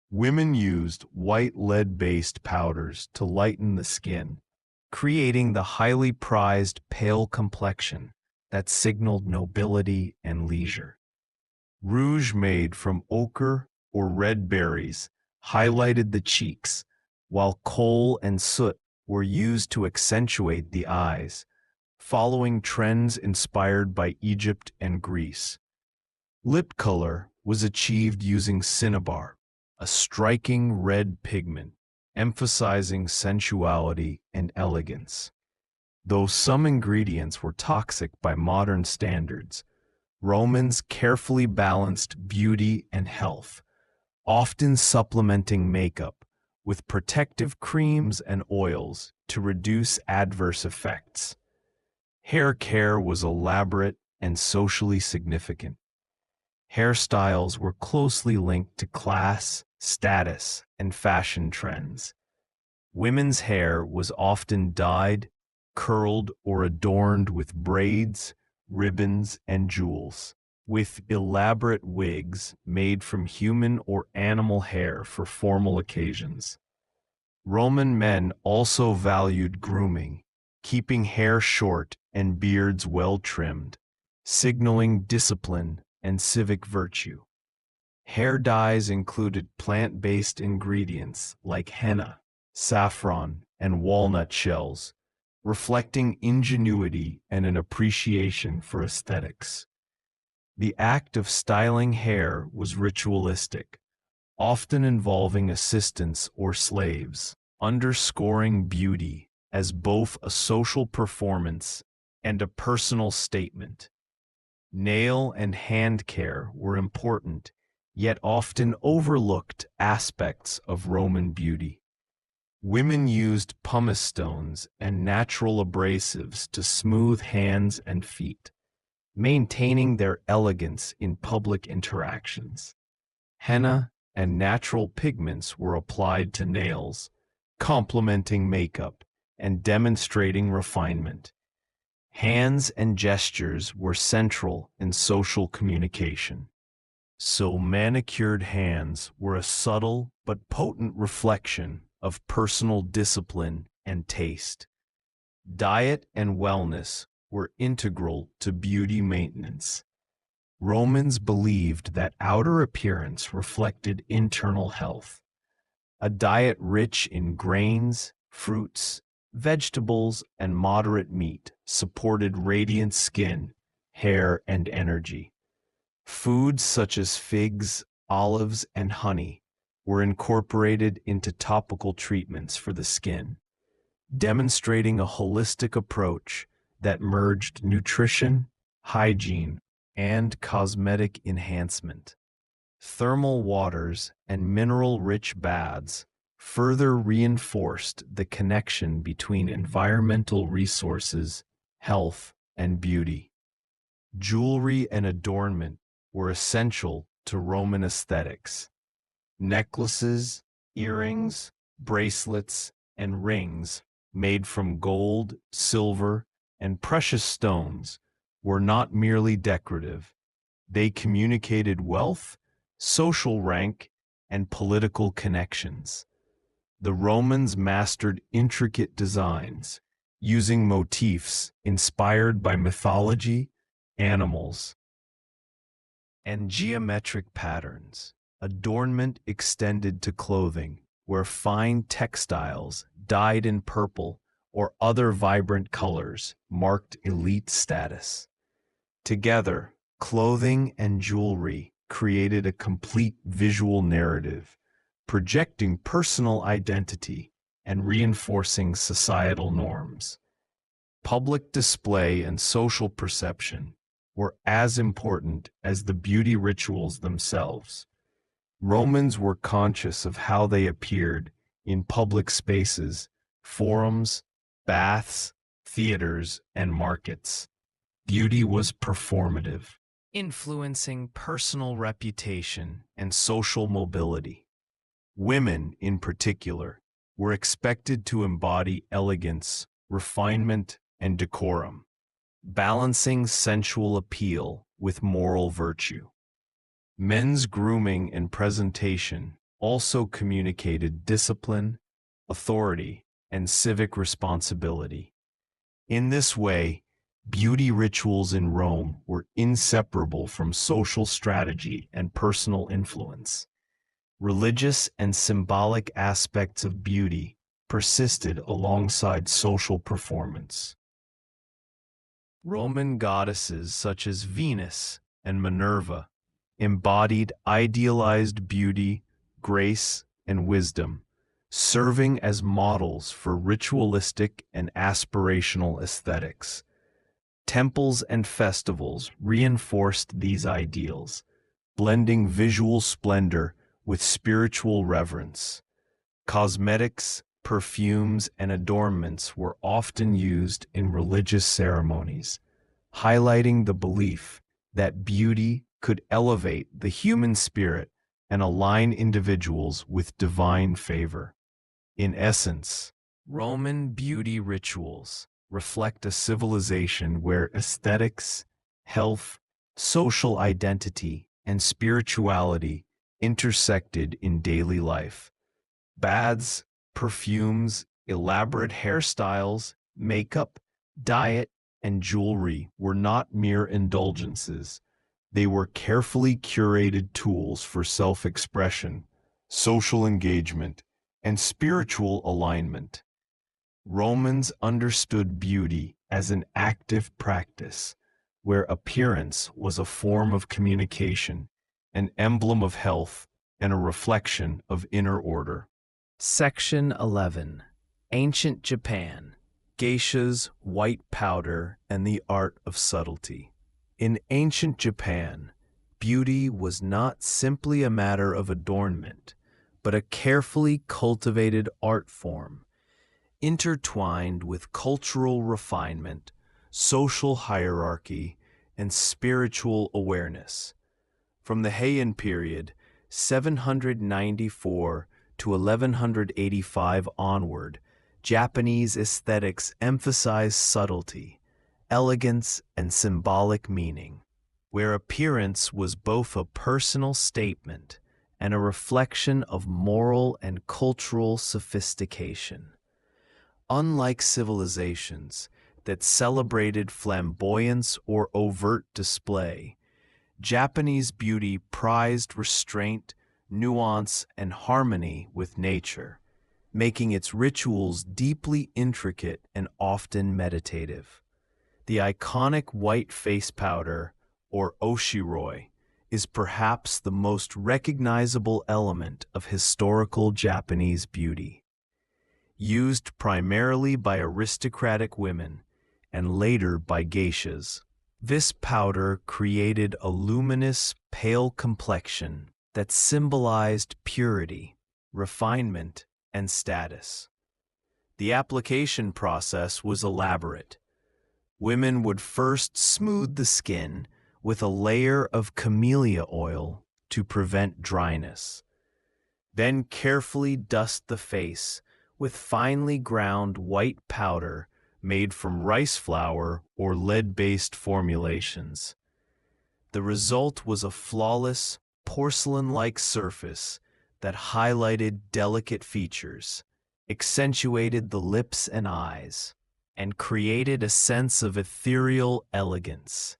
Women used white lead-based powders to lighten the skin, creating the highly prized pale complexion that signaled nobility and leisure. Rouge made from ochre or red berries highlighted the cheeks, while kohl and soot were used to accentuate the eyes, following trends inspired by Egypt and Greece. Lip color was achieved using cinnabar, a striking red pigment, emphasizing sensuality and elegance. Though some ingredients were toxic by modern standards, Romans carefully balanced beauty and health, often supplementing makeup with protective creams and oils to reduce adverse effects. Hair care was elaborate and socially significant. Hairstyles were closely linked to class, status, and fashion trends. Women's hair was often dyed, curled, or adorned with braids, ribbons, and jewels, with elaborate wigs made from human or animal hair for formal occasions. Roman men also valued grooming, keeping hair short and beards well trimmed, signaling discipline and civic virtue. Hair dyes included plant-based ingredients like henna, saffron, and walnut shells, reflecting ingenuity and an appreciation for aesthetics. The act of styling hair was ritualistic, often involving assistants or slaves, underscoring beauty as both a social performance and a personal statement. Nail and hand care were important, yet often overlooked aspects of Roman beauty. Women used pumice stones and natural abrasives to smooth hands and feet, maintaining their elegance in public interactions. Henna and natural pigments were applied to nails, complementing makeup and demonstrating refinement. Hands and gestures were central in social communication. So manicured hands were a subtle but potent reflection of personal discipline and taste. Diet and wellness were integral to beauty maintenance. Romans believed that outer appearance reflected internal health. A diet rich in grains, fruits, vegetables, and moderate meat supported radiant skin, hair, and energy. Foods such as figs, olives, and honey were incorporated into topical treatments for the skin, demonstrating a holistic approach that merged nutrition, hygiene, and cosmetic enhancement. Thermal waters and mineral-rich baths further reinforced the connection between environmental resources, health, and beauty. Jewelry and adornment were essential to Roman aesthetics. Necklaces, earrings, bracelets, and rings made from gold, silver, and precious stones were not merely decorative. They communicated wealth, social rank, and political connections. The Romans mastered intricate designs, using motifs inspired by mythology, animals, and geometric patterns. Adornment extended to clothing, where fine textiles dyed in purple or other vibrant colors marked elite status. Together, clothing and jewelry created a complete visual narrative, projecting personal identity and reinforcing societal norms. Public display and social perception were as important as the beauty rituals themselves. Romans were conscious of how they appeared in public spaces, forums, baths, theaters, and markets. Beauty was performative, influencing personal reputation and social mobility. Women, in particular, were expected to embody elegance, refinement, and decorum, balancing sensual appeal with moral virtue. Men's grooming and presentation also communicated discipline, authority, and civic responsibility. In this way, beauty rituals in Rome were inseparable from social strategy and personal influence. Religious and symbolic aspects of beauty persisted alongside social performance. Roman goddesses such as Venus and Minerva embodied idealized beauty, grace, and wisdom, serving as models for ritualistic and aspirational aesthetics. Temples and festivals reinforced these ideals, blending visual splendor with spiritual reverence. Cosmetics, perfumes, and adornments were often used in religious ceremonies, highlighting the belief that beauty could elevate the human spirit and align individuals with divine favor. In essence, Roman beauty rituals reflect a civilization where aesthetics, health, social identity, and spirituality intersected in daily life. Baths, perfumes, elaborate hairstyles, makeup, diet, and jewelry were not mere indulgences. They were carefully curated tools for self-expression, social engagement, and spiritual alignment. Romans understood beauty as an active practice, where appearance was a form of communication, an emblem of health, and a reflection of inner order. Section 11. Ancient Japan. Geishas, white powder, and the art of subtlety. In ancient Japan, beauty was not simply a matter of adornment, but a carefully cultivated art form, intertwined with cultural refinement, social hierarchy, and spiritual awareness. From the Heian period, 794 to 1185 onward, Japanese aesthetics emphasized subtlety, elegance, and symbolic meaning, where appearance was both a personal statement and a reflection of moral and cultural sophistication. Unlike civilizations that celebrated flamboyance or overt display, Japanese beauty prized restraint, nuance, and harmony with nature, making its rituals deeply intricate and often meditative. The iconic white face powder, or oshiroi, is perhaps the most recognizable element of historical Japanese beauty. Used primarily by aristocratic women and later by geishas, this powder created a luminous, pale complexion that symbolized purity, refinement, and status. The application process was elaborate. Women would first smooth the skin with a layer of camellia oil to prevent dryness, then carefully dust the face with finely ground white powder made from rice flour or lead-based formulations. The result was a flawless, porcelain-like surface that highlighted delicate features, accentuated the lips and eyes, and created a sense of ethereal elegance.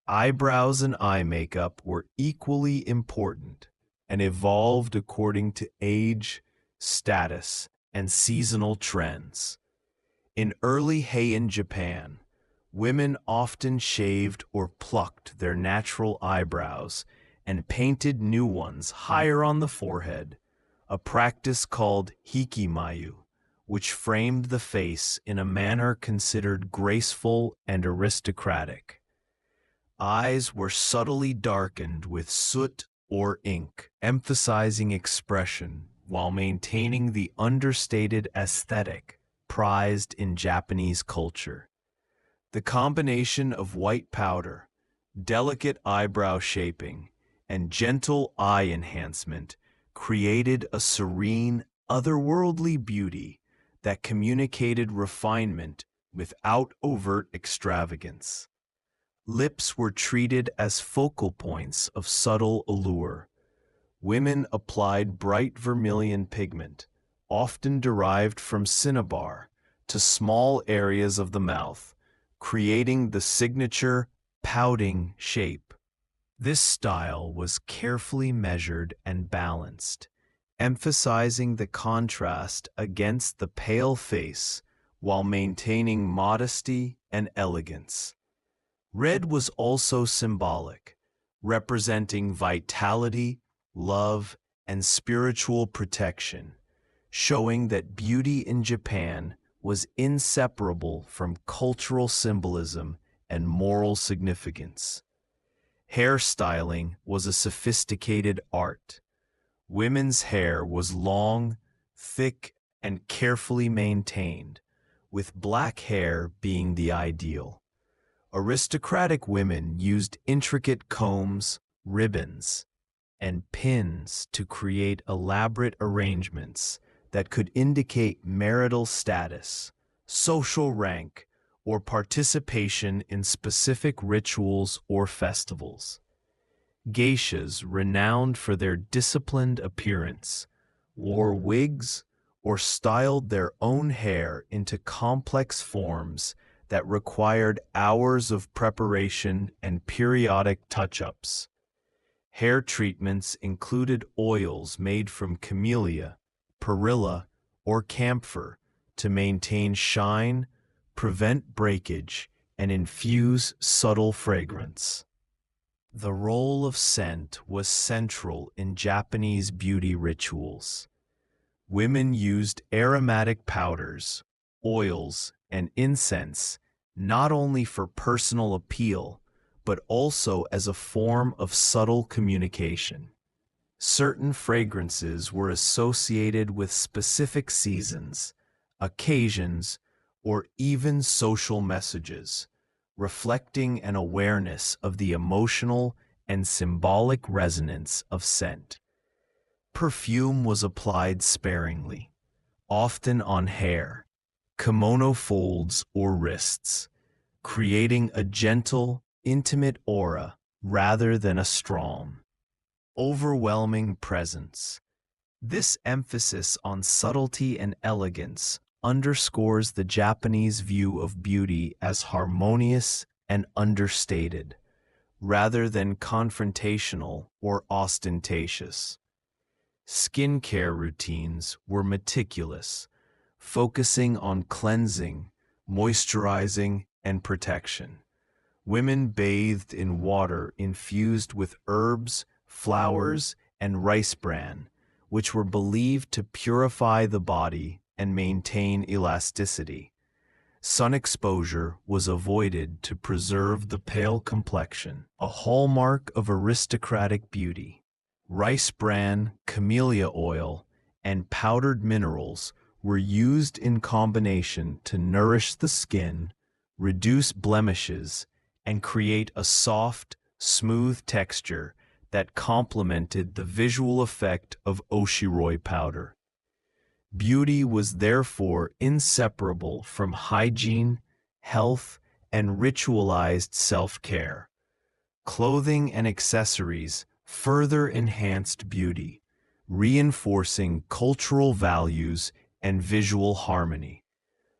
Eyebrows and eye makeup were equally important and evolved according to age, status, and seasonal trends. In early Heian Japan, women often shaved or plucked their natural eyebrows and painted new ones higher on the forehead, a practice called hikimayu, which framed the face in a manner considered graceful and aristocratic. Eyes were subtly darkened with soot or ink, emphasizing expression, while maintaining the understated aesthetic prized in Japanese culture. The combination of white powder, delicate eyebrow shaping, and gentle eye enhancement created a serene, otherworldly beauty that communicated refinement without overt extravagance. Lips were treated as focal points of subtle allure. Women applied bright vermilion pigment, often derived from cinnabar, to small areas of the mouth, creating the signature pouting shape. This style was carefully measured and balanced, emphasizing the contrast against the pale face while maintaining modesty and elegance. Red was also symbolic, representing vitality, love, and spiritual protection, showing that beauty in Japan was inseparable from cultural symbolism and moral significance. Hairstyling was a sophisticated art. Women's hair was long, thick, and carefully maintained, with black hair being the ideal. Aristocratic women used intricate combs, ribbons, and pins to create elaborate arrangements that could indicate marital status, social rank, or participation in specific rituals or festivals. Geishas, renowned for their disciplined appearance, wore wigs or styled their own hair into complex forms that required hours of preparation and periodic touch-ups. Hair treatments included oils made from camellia, perilla, or camphor to maintain shine, prevent breakage, and infuse subtle fragrance. The role of scent was central in Japanese beauty rituals. Women used aromatic powders, oils, and incense not only for personal appeal, but also as a form of subtle communication. Certain fragrances were associated with specific seasons, occasions, or even social messages, reflecting an awareness of the emotional and symbolic resonance of scent. Perfume was applied sparingly, often on hair, kimono folds, or wrists, creating a gentle, intimate aura rather than a strong, overwhelming presence. This emphasis on subtlety and elegance underscores the Japanese view of beauty as harmonious and understated, rather than confrontational or ostentatious. Skincare routines were meticulous, focusing on cleansing, moisturizing, and protection. Women bathed in water infused with herbs, flowers, and rice bran, which were believed to purify the body and maintain elasticity. Sun exposure was avoided to preserve the pale complexion, a hallmark of aristocratic beauty. Rice bran, camellia oil, and powdered minerals were used in combination to nourish the skin, reduce blemishes, and create a soft, smooth texture that complemented the visual effect of oshiroi powder. Beauty was therefore inseparable from hygiene, health, and ritualized self-care. Clothing and accessories further enhanced beauty, reinforcing cultural values and visual harmony.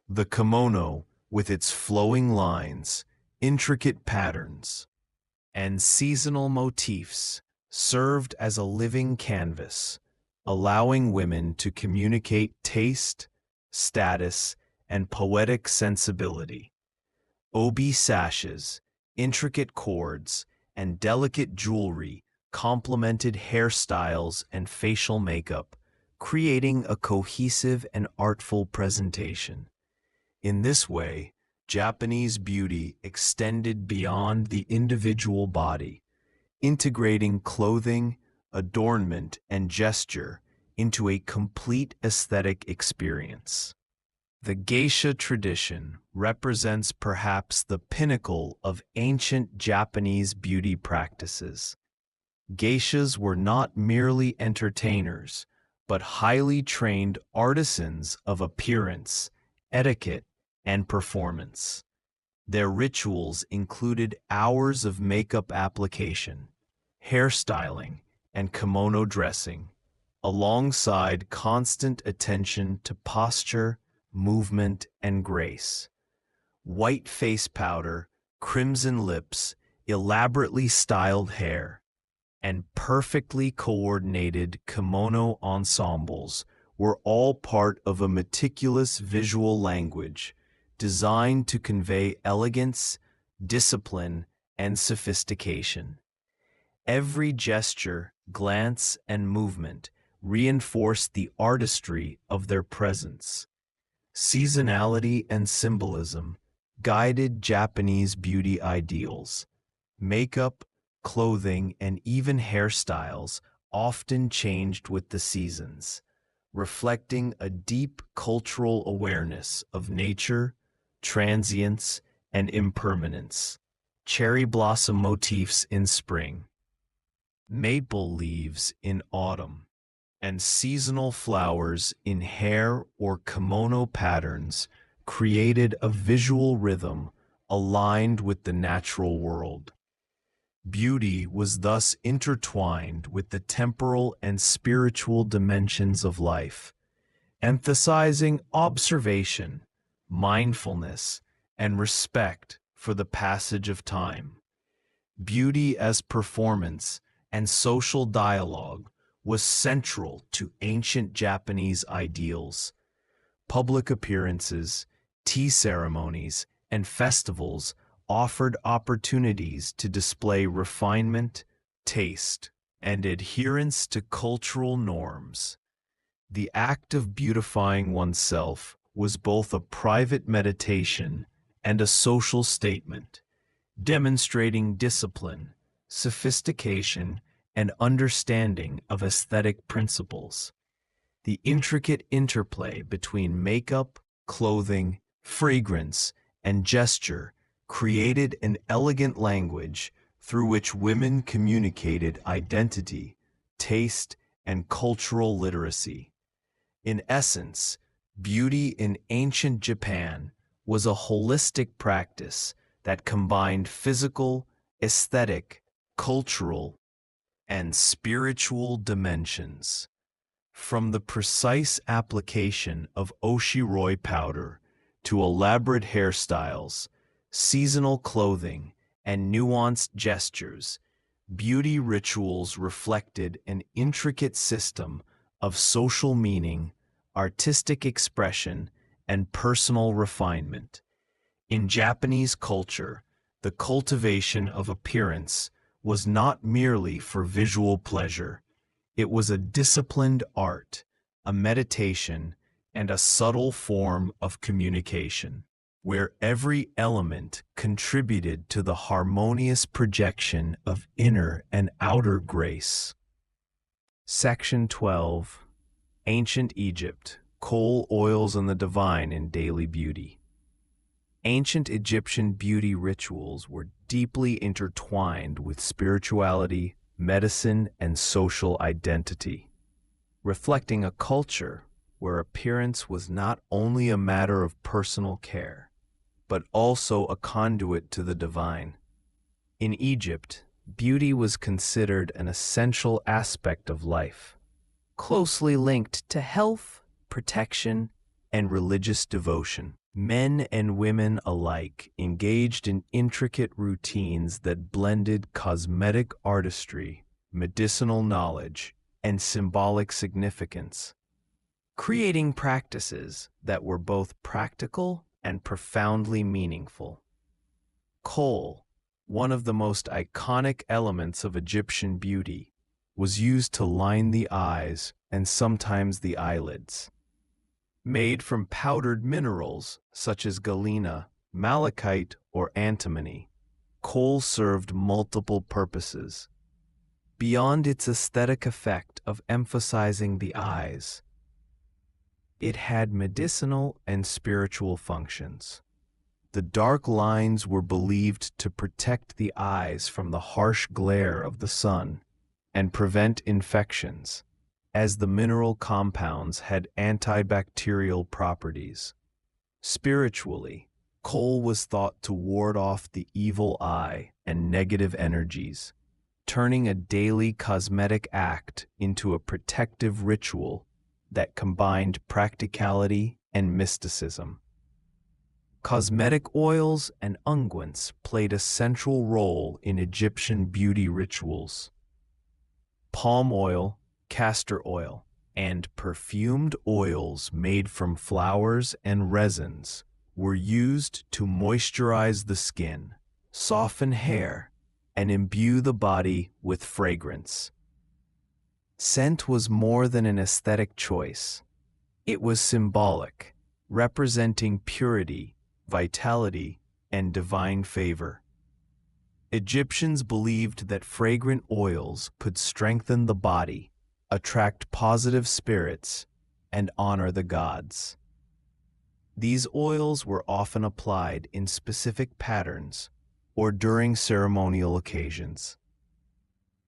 The kimono, with its flowing lines, intricate patterns, and seasonal motifs, served as a living canvas, allowing women to communicate taste, status, and poetic sensibility. Obi sashes, intricate cords, and delicate jewelry complemented hairstyles and facial makeup, creating a cohesive and artful presentation. In this way, Japanese beauty extended beyond the individual body, integrating clothing, adornment, and gesture into a complete aesthetic experience. The geisha tradition represents perhaps the pinnacle of ancient Japanese beauty practices. Geishas were not merely entertainers, but highly trained artisans of appearance, etiquette, and performance. Their rituals included hours of makeup application, hairstyling, and kimono dressing, alongside constant attention to posture, movement, and grace. White face powder, crimson lips, elaborately styled hair, and perfectly coordinated kimono ensembles were all part of a meticulous visual language designed to convey elegance, discipline, and sophistication. Every gesture, glance, and movement reinforced the artistry of their presence. Seasonality and symbolism guided Japanese beauty ideals. Makeup, clothing, and even hairstyles often changed with the seasons, reflecting a deep cultural awareness of nature, transience, and impermanence. Cherry blossom motifs in spring, maple leaves in autumn, and seasonal flowers in hair or kimono patterns created a visual rhythm aligned with the natural world. Beauty was thus intertwined with the temporal and spiritual dimensions of life, emphasizing observation, mindfulness, and respect for the passage of time. Beauty as performance and social dialogue was central to ancient Japanese ideals. Public appearances, tea ceremonies, and festivals offered opportunities to display refinement, taste, and adherence to cultural norms. The act of beautifying oneself was both a private meditation and a social statement, demonstrating discipline, sophistication, and understanding of aesthetic principles. The intricate interplay between makeup, clothing, fragrance, and gesture created an elegant language through which women communicated identity, taste, and cultural literacy. In essence, beauty in ancient Japan was a holistic practice that combined physical, aesthetic, cultural, and spiritual dimensions. From the precise application of oshiroi powder to elaborate hairstyles, seasonal clothing, and nuanced gestures, beauty rituals reflected an intricate system of social meaning, artistic expression, and personal refinement. In Japanese culture, the cultivation of appearance was not merely for visual pleasure. It was a disciplined art, a meditation, and a subtle form of communication, where every element contributed to the harmonious projection of inner and outer grace. Section 12. Ancient Egypt, Coal, Oils, and the Divine in Daily Beauty. Ancient Egyptian beauty rituals were deeply intertwined with spirituality, medicine, and social identity, reflecting a culture where appearance was not only a matter of personal care, but also a conduit to the divine. In Egypt, beauty was considered an essential aspect of life, closely linked to health, protection, and religious devotion. Men and women alike engaged in intricate routines that blended cosmetic artistry, medicinal knowledge, and symbolic significance, creating practices that were both practical and profoundly meaningful. Kohl, one of the most iconic elements of Egyptian beauty, was used to line the eyes and sometimes the eyelids. Made from powdered minerals such as galena, malachite, or antimony, coal served multiple purposes. Beyond its aesthetic effect of emphasizing the eyes, it had medicinal and spiritual functions. The dark lines were believed to protect the eyes from the harsh glare of the sun and prevent infections, as the mineral compounds had antibacterial properties. Spiritually, kohl was thought to ward off the evil eye and negative energies, turning a daily cosmetic act into a protective ritual that combined practicality and mysticism. Cosmetic oils and unguents played a central role in Egyptian beauty rituals. Palm oil, castor oil, and perfumed oils made from flowers and resins were used to moisturize the skin, soften hair, and imbue the body with fragrance. Scent was more than an aesthetic choice. It was symbolic, representing purity, vitality, and divine favor. Egyptians believed that fragrant oils could strengthen the body, attract positive spirits, and honor the gods. These oils were often applied in specific patterns or during ceremonial occasions,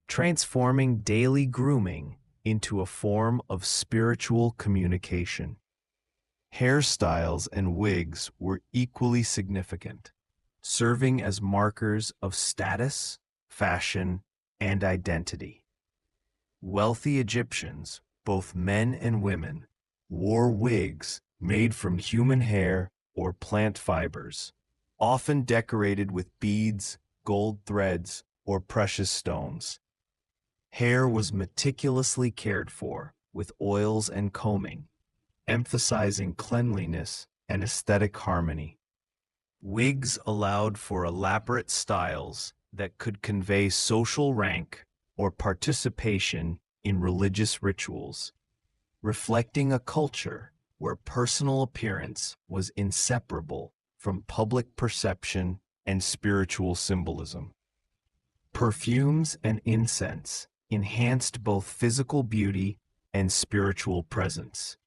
transforming daily grooming into a form of spiritual communication. Hairstyles and wigs were equally significant, serving as markers of status, fashion, and identity. Wealthy Egyptians, both men and women, wore wigs made from human hair or plant fibers, often decorated with beads, gold threads, or precious stones. Hair was meticulously cared for with oils and combing, emphasizing cleanliness and aesthetic harmony. Wigs allowed for elaborate styles that could convey social rank or participation in religious rituals, reflecting a culture where personal appearance was inseparable from public perception and spiritual symbolism. Perfumes and incense enhanced both physical beauty and spiritual presence.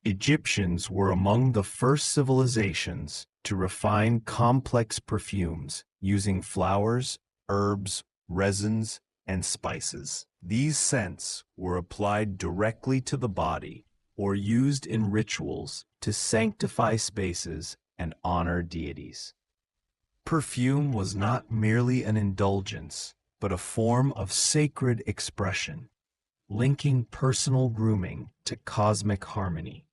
Egyptians were among the first civilizations to refine complex perfumes using flowers, herbs, resins, and spices. These scents were applied directly to the body or used in rituals to sanctify spaces and honor deities. Perfume was not merely an indulgence, but a form of sacred expression, linking personal grooming to cosmic harmony.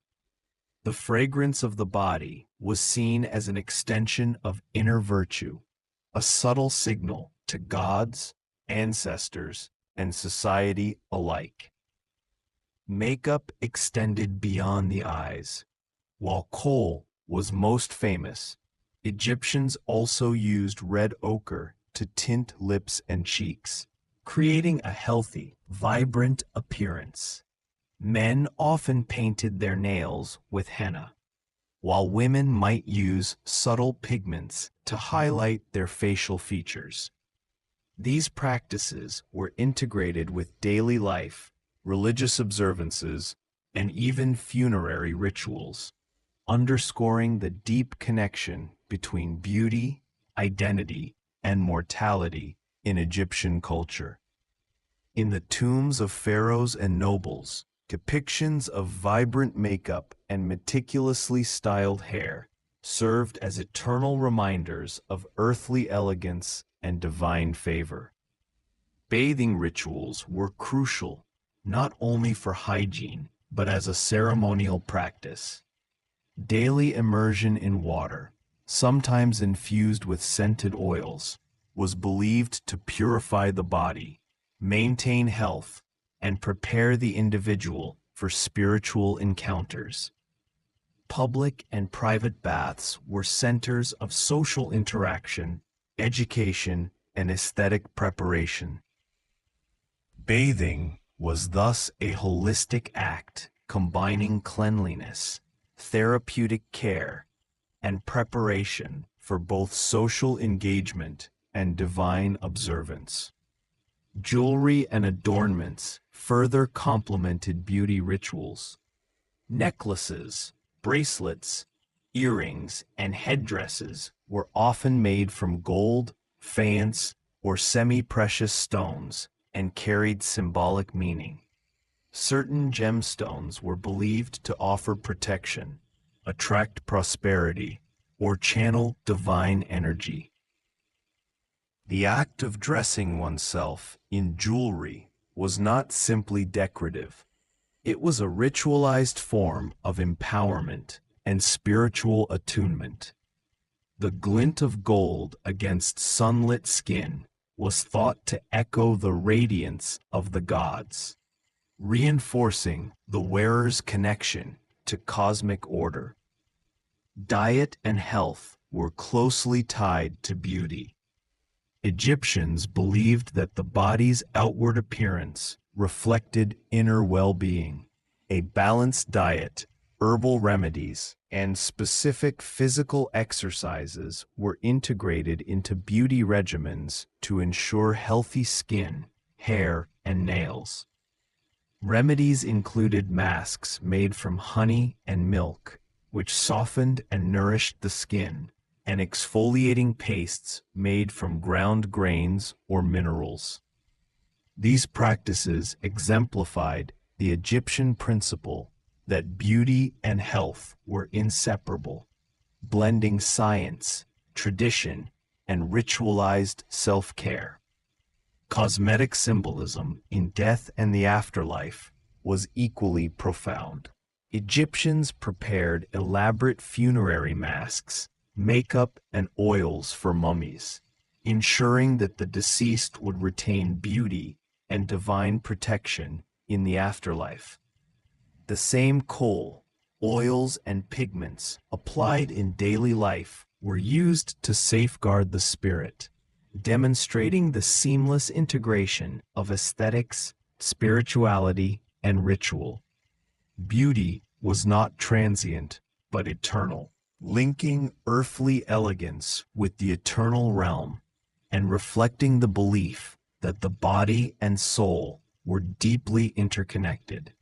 The fragrance of the body was seen as an extension of inner virtue, a subtle signal to gods, ancestors, and society alike. Makeup extended beyond the eyes. While kohl was most famous, Egyptians also used red ochre to tint lips and cheeks, creating a healthy, vibrant appearance. Men often painted their nails with henna, while women might use subtle pigments to highlight their facial features. These practices were integrated with daily life, religious observances, and even funerary rituals, underscoring the deep connection between beauty, identity, and mortality in Egyptian culture. In the tombs of pharaohs and nobles, depictions of vibrant makeup and meticulously styled hair served as eternal reminders of earthly elegance and divine favor. Bathing rituals were crucial, not only for hygiene, but as a ceremonial practice. Daily immersion in water, sometimes infused with scented oils, was believed to purify the body, maintain health, and prepare the individual for spiritual encounters. Public and private baths were centers of social interaction, education, and aesthetic preparation. Bathing was thus a holistic act combining cleanliness, therapeutic care, and preparation for both social engagement and divine observance. Jewelry and adornments further complemented beauty rituals. Necklaces, bracelets, earrings, and headdresses were often made from gold, faience, or semi-precious stones and carried symbolic meaning. Certain gemstones were believed to offer protection, attract prosperity, or channel divine energy. The act of dressing oneself in jewelry was not simply decorative. It was a ritualized form of empowerment and spiritual attunement. The glint of gold against sunlit skin was thought to echo the radiance of the gods, reinforcing the wearer's connection to cosmic order. Diet and health were closely tied to beauty. Egyptians believed that the body's outward appearance reflected inner well-being. A balanced diet, herbal remedies, and specific physical exercises were integrated into beauty regimens to ensure healthy skin, hair, and nails. Remedies included masks made from honey and milk, which softened and nourished the skin, and exfoliating pastes made from ground grains or minerals. These practices exemplified the Egyptian principle that beauty and health were inseparable, blending science, tradition, and ritualized self-care. Cosmetic symbolism in death and the afterlife was equally profound. Egyptians prepared elaborate funerary masks, makeup, and oils for mummies, ensuring that the deceased would retain beauty and divine protection in the afterlife. The same kohl, oils, and pigments applied in daily life were used to safeguard the spirit, demonstrating the seamless integration of aesthetics, spirituality, and ritual. Beauty was not transient, but eternal, linking earthly elegance with the eternal realm and reflecting the belief that the body and soul were deeply interconnected.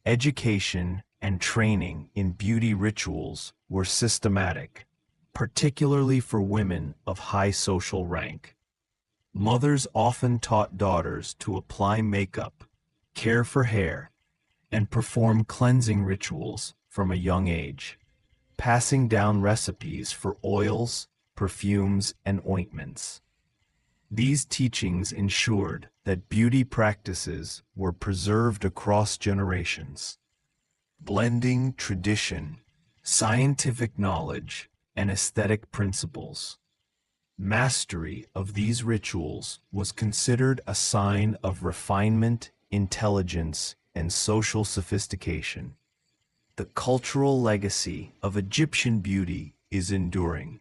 Education and training in beauty rituals were systematic, particularly for women of high social rank. Mothers often taught daughters to apply makeup, care for hair, and perform cleansing rituals from a young age, passing down recipes for oils, perfumes, and ointments. These teachings ensured that beauty practices were preserved across generations, blending tradition, scientific knowledge, and aesthetic principles. Mastery of these rituals was considered a sign of refinement, intelligence, and social sophistication. The cultural legacy of Egyptian beauty is enduring.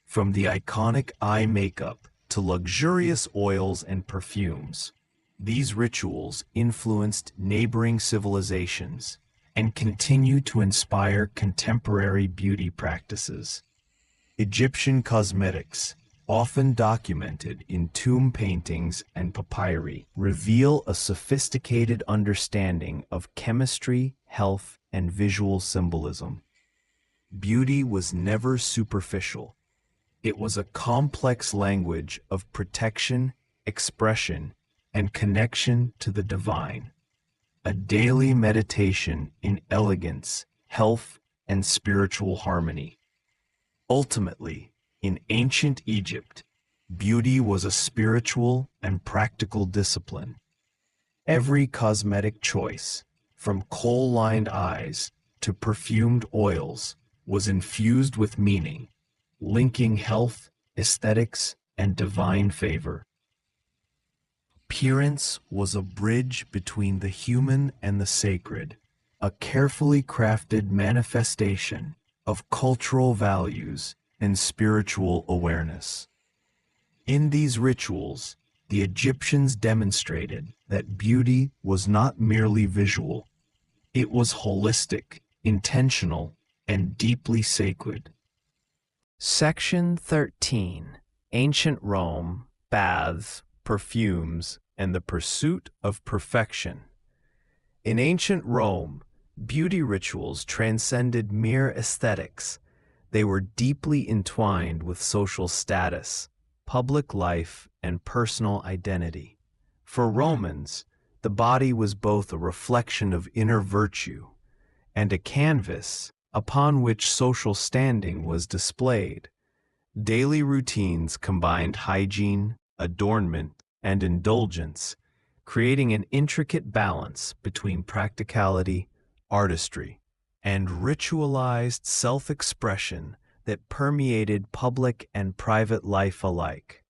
From the iconic eye makeup to luxurious oils and perfumes, these rituals influenced neighboring civilizations and continue to inspire contemporary beauty practices. Egyptian cosmetics, often documented in tomb paintings and papyri, reveal a sophisticated understanding of chemistry, health, and visual symbolism. Beauty was never superficial. It was a complex language of protection, expression, and connection to the divine. A daily meditation in elegance, health, and spiritual harmony. Ultimately, in ancient Egypt, beauty was a spiritual and practical discipline. Every cosmetic choice, from kohl-lined eyes to perfumed oils, was infused with meaning, linking health, aesthetics, and divine favor. Appearance was a bridge between the human and the sacred, a carefully crafted manifestation of cultural values and spiritual awareness. In these rituals, the Egyptians demonstrated that beauty was not merely visual. It was holistic, intentional, and deeply sacred. Section 13. Ancient Rome, Baths, perfumes, and the pursuit of perfection. In ancient Rome, beauty rituals transcended mere aesthetics. They were deeply entwined with social status, public life, and personal identity. For Romans, the body was both a reflection of inner virtue and a canvas upon which social standing was displayed. Daily routines combined hygiene, adornment, and indulgence, creating an intricate balance between practicality, artistry, and ritualized self-expression that permeated public and private life alike.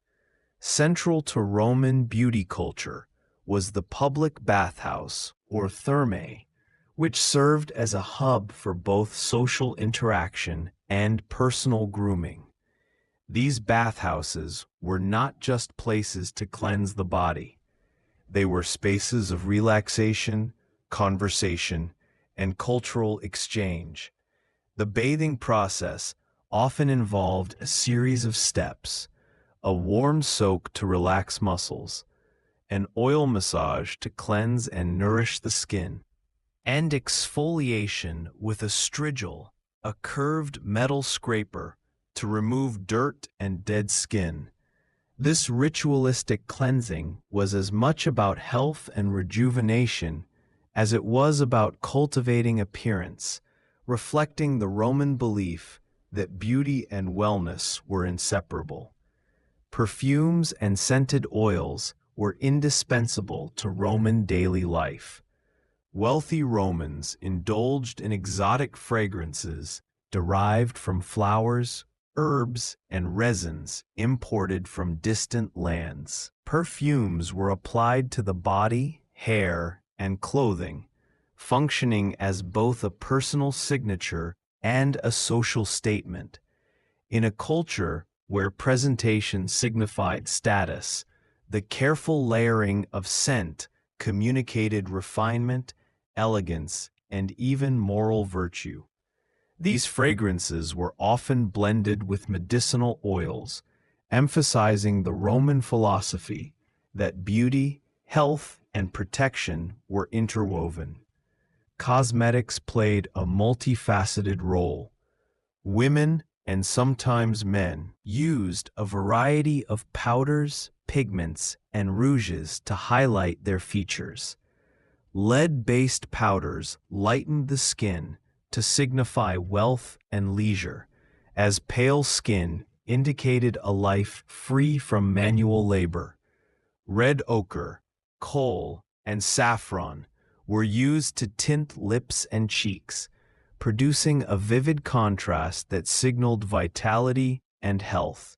Central to Roman beauty culture was the public bathhouse, or thermae, which served as a hub for both social interaction and personal grooming. These bathhouses were not just places to cleanse the body. They were spaces of relaxation, conversation, and cultural exchange. The bathing process often involved a series of steps: a warm soak to relax muscles, an oil massage to cleanse and nourish the skin, and exfoliation with a strigil, a curved metal scraper, to remove dirt and dead skin. This ritualistic cleansing was as much about health and rejuvenation as it was about cultivating appearance, reflecting the Roman belief that beauty and wellness were inseparable. Perfumes and scented oils were indispensable to Roman daily life. Wealthy Romans indulged in exotic fragrances derived from flowers, herbs, and resins imported from distant lands. Perfumes were applied to the body, hair, and clothing, functioning as both a personal signature and a social statement. In a culture where presentation signified status, the careful layering of scent communicated refinement, elegance, and even moral virtue. These fragrances were often blended with medicinal oils, emphasizing the Roman philosophy that beauty, health, and protection were interwoven. Cosmetics played a multifaceted role. Women, and sometimes men, used a variety of powders, pigments, and rouges to highlight their features. Lead-based powders lightened the skin to signify wealth and leisure, as pale skin indicated a life free from manual labor. Red ochre, kohl, and saffron were used to tint lips and cheeks, producing a vivid contrast that signaled vitality and health.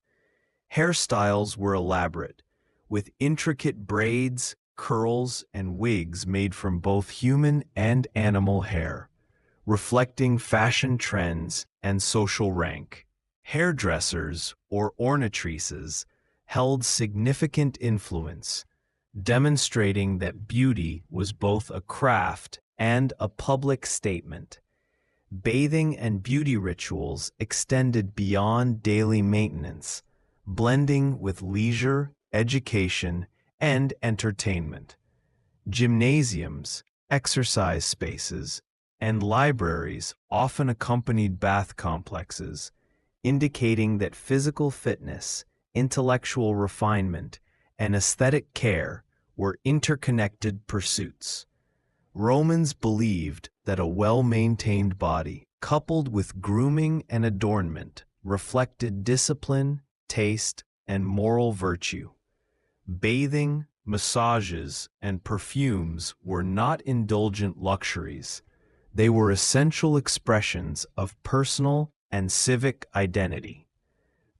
Hairstyles were elaborate, with intricate braids, curls, and wigs made from both human and animal hair, reflecting fashion trends and social rank. Hairdressers, or ornatrices, held significant influence, demonstrating that beauty was both a craft and a public statement. Bathing and beauty rituals extended beyond daily maintenance, blending with leisure, education, and entertainment. Gymnasiums, exercise spaces, and libraries often accompanied bath complexes, indicating that physical fitness, intellectual refinement, and aesthetic care were interconnected pursuits. Romans believed that a well-maintained body, coupled with grooming and adornment, reflected discipline, taste, and moral virtue. Bathing, massages, and perfumes were not indulgent luxuries. They were essential expressions of personal and civic identity.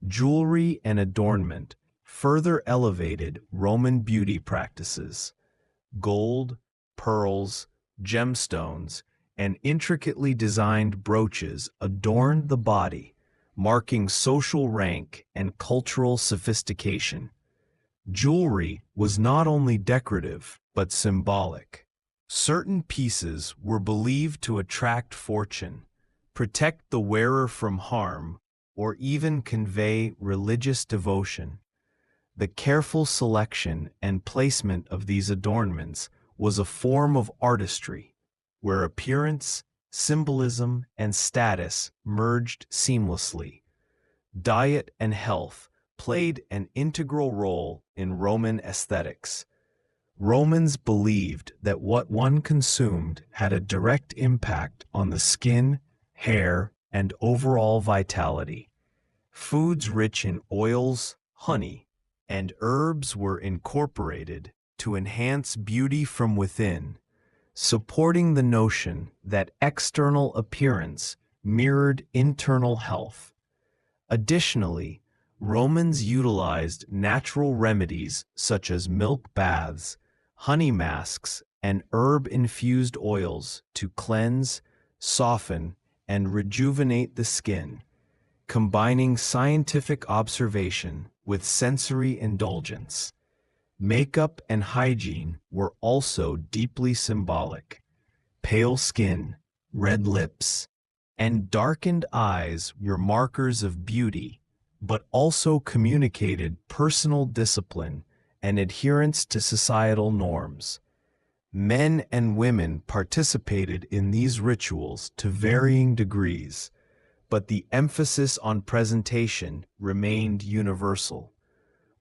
Jewelry and adornment further elevated Roman beauty practices. Gold, pearls, gemstones, and intricately designed brooches adorned the body, marking social rank and cultural sophistication. Jewelry was not only decorative, but symbolic. Certain pieces were believed to attract fortune, protect the wearer from harm, or even convey religious devotion. The careful selection and placement of these adornments was a form of artistry, where appearance, symbolism, and status merged seamlessly. Diet and health played an integral role in Roman aesthetics. Romans believed that what one consumed had a direct impact on the skin, hair, and overall vitality. Foods rich in oils, honey, and herbs were incorporated to enhance beauty from within, supporting the notion that external appearance mirrored internal health. Additionally, Romans utilized natural remedies such as milk baths, honey masks, and herb-infused oils to cleanse, soften, and rejuvenate the skin, combining scientific observation with sensory indulgence. Makeup and hygiene were also deeply symbolic. Pale skin, red lips, and darkened eyes were markers of beauty, but also communicated personal discipline and adherence to societal norms. Men and women participated in these rituals to varying degrees, but the emphasis on presentation remained universal.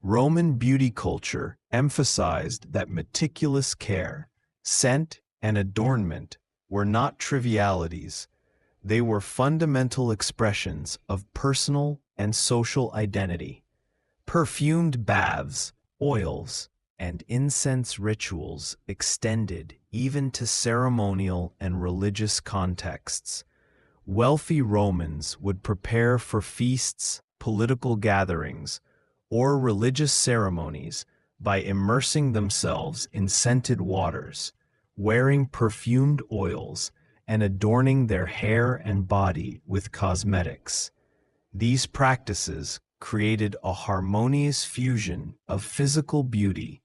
Roman beauty culture emphasized that meticulous care, scent, and adornment were not trivialities. They were fundamental expressions of personal and social identity. Perfumed baths, oils, and incense rituals extended even to ceremonial and religious contexts. Wealthy Romans would prepare for feasts, political gatherings, or religious ceremonies by immersing themselves in scented waters, wearing perfumed oils, and adorning their hair and body with cosmetics. These practices created a harmonious fusion of physical beauty,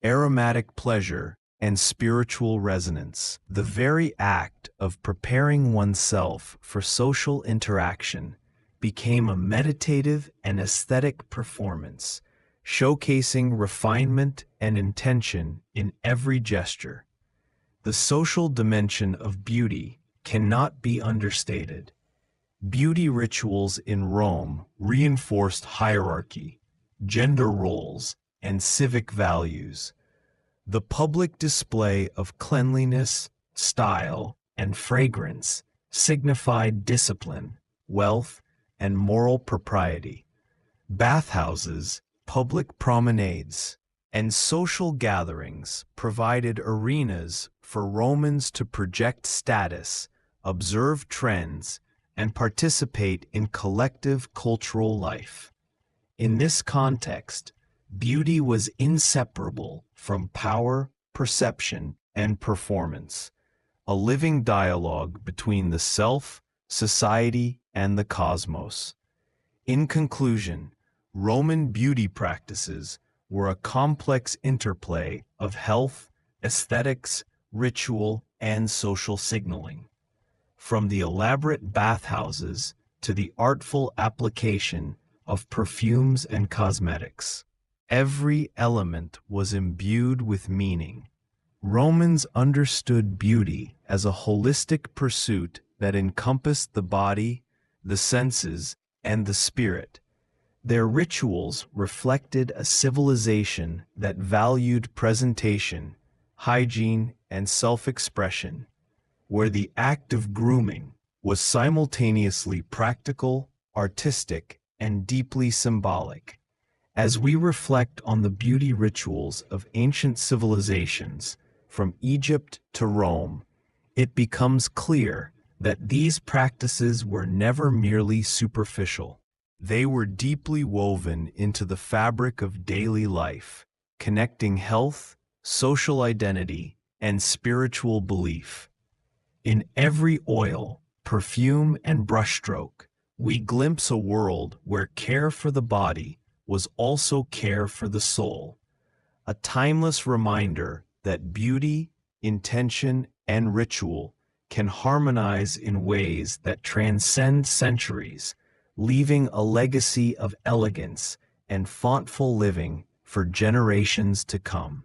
aromatic pleasure, and spiritual resonance. The very act of preparing oneself for social interaction became a meditative and aesthetic performance, showcasing refinement and intention in every gesture. The social dimension of beauty cannot be understated. Beauty rituals in Rome reinforced hierarchy, gender roles, and civic values. The public display of cleanliness, style, and fragrance signified discipline, wealth, and moral propriety. Bathhouses, public promenades, and social gatherings provided arenas for Romans to project status, observe trends, and participate in collective cultural life. In this context, beauty was inseparable from power, perception, and performance, a living dialogue between the self, society, and the cosmos. In conclusion, Roman beauty practices were a complex interplay of health, aesthetics, ritual, and social signaling. From the elaborate bathhouses to the artful application of perfumes and cosmetics, every element was imbued with meaning. Romans understood beauty as a holistic pursuit that encompassed the body, the senses, and the spirit. Their rituals reflected a civilization that valued presentation, hygiene, and self-expression, where the act of grooming was simultaneously practical, artistic, and deeply symbolic. As we reflect on the beauty rituals of ancient civilizations, from Egypt to Rome, it becomes clear that these practices were never merely superficial. They were deeply woven into the fabric of daily life, connecting health, social identity, and spiritual belief. In every oil, perfume, and brushstroke, we glimpse a world where care for the body was also care for the soul, a timeless reminder that beauty, intention, and ritual can harmonize in ways that transcend centuries, leaving a legacy of elegance and thoughtful living for generations to come.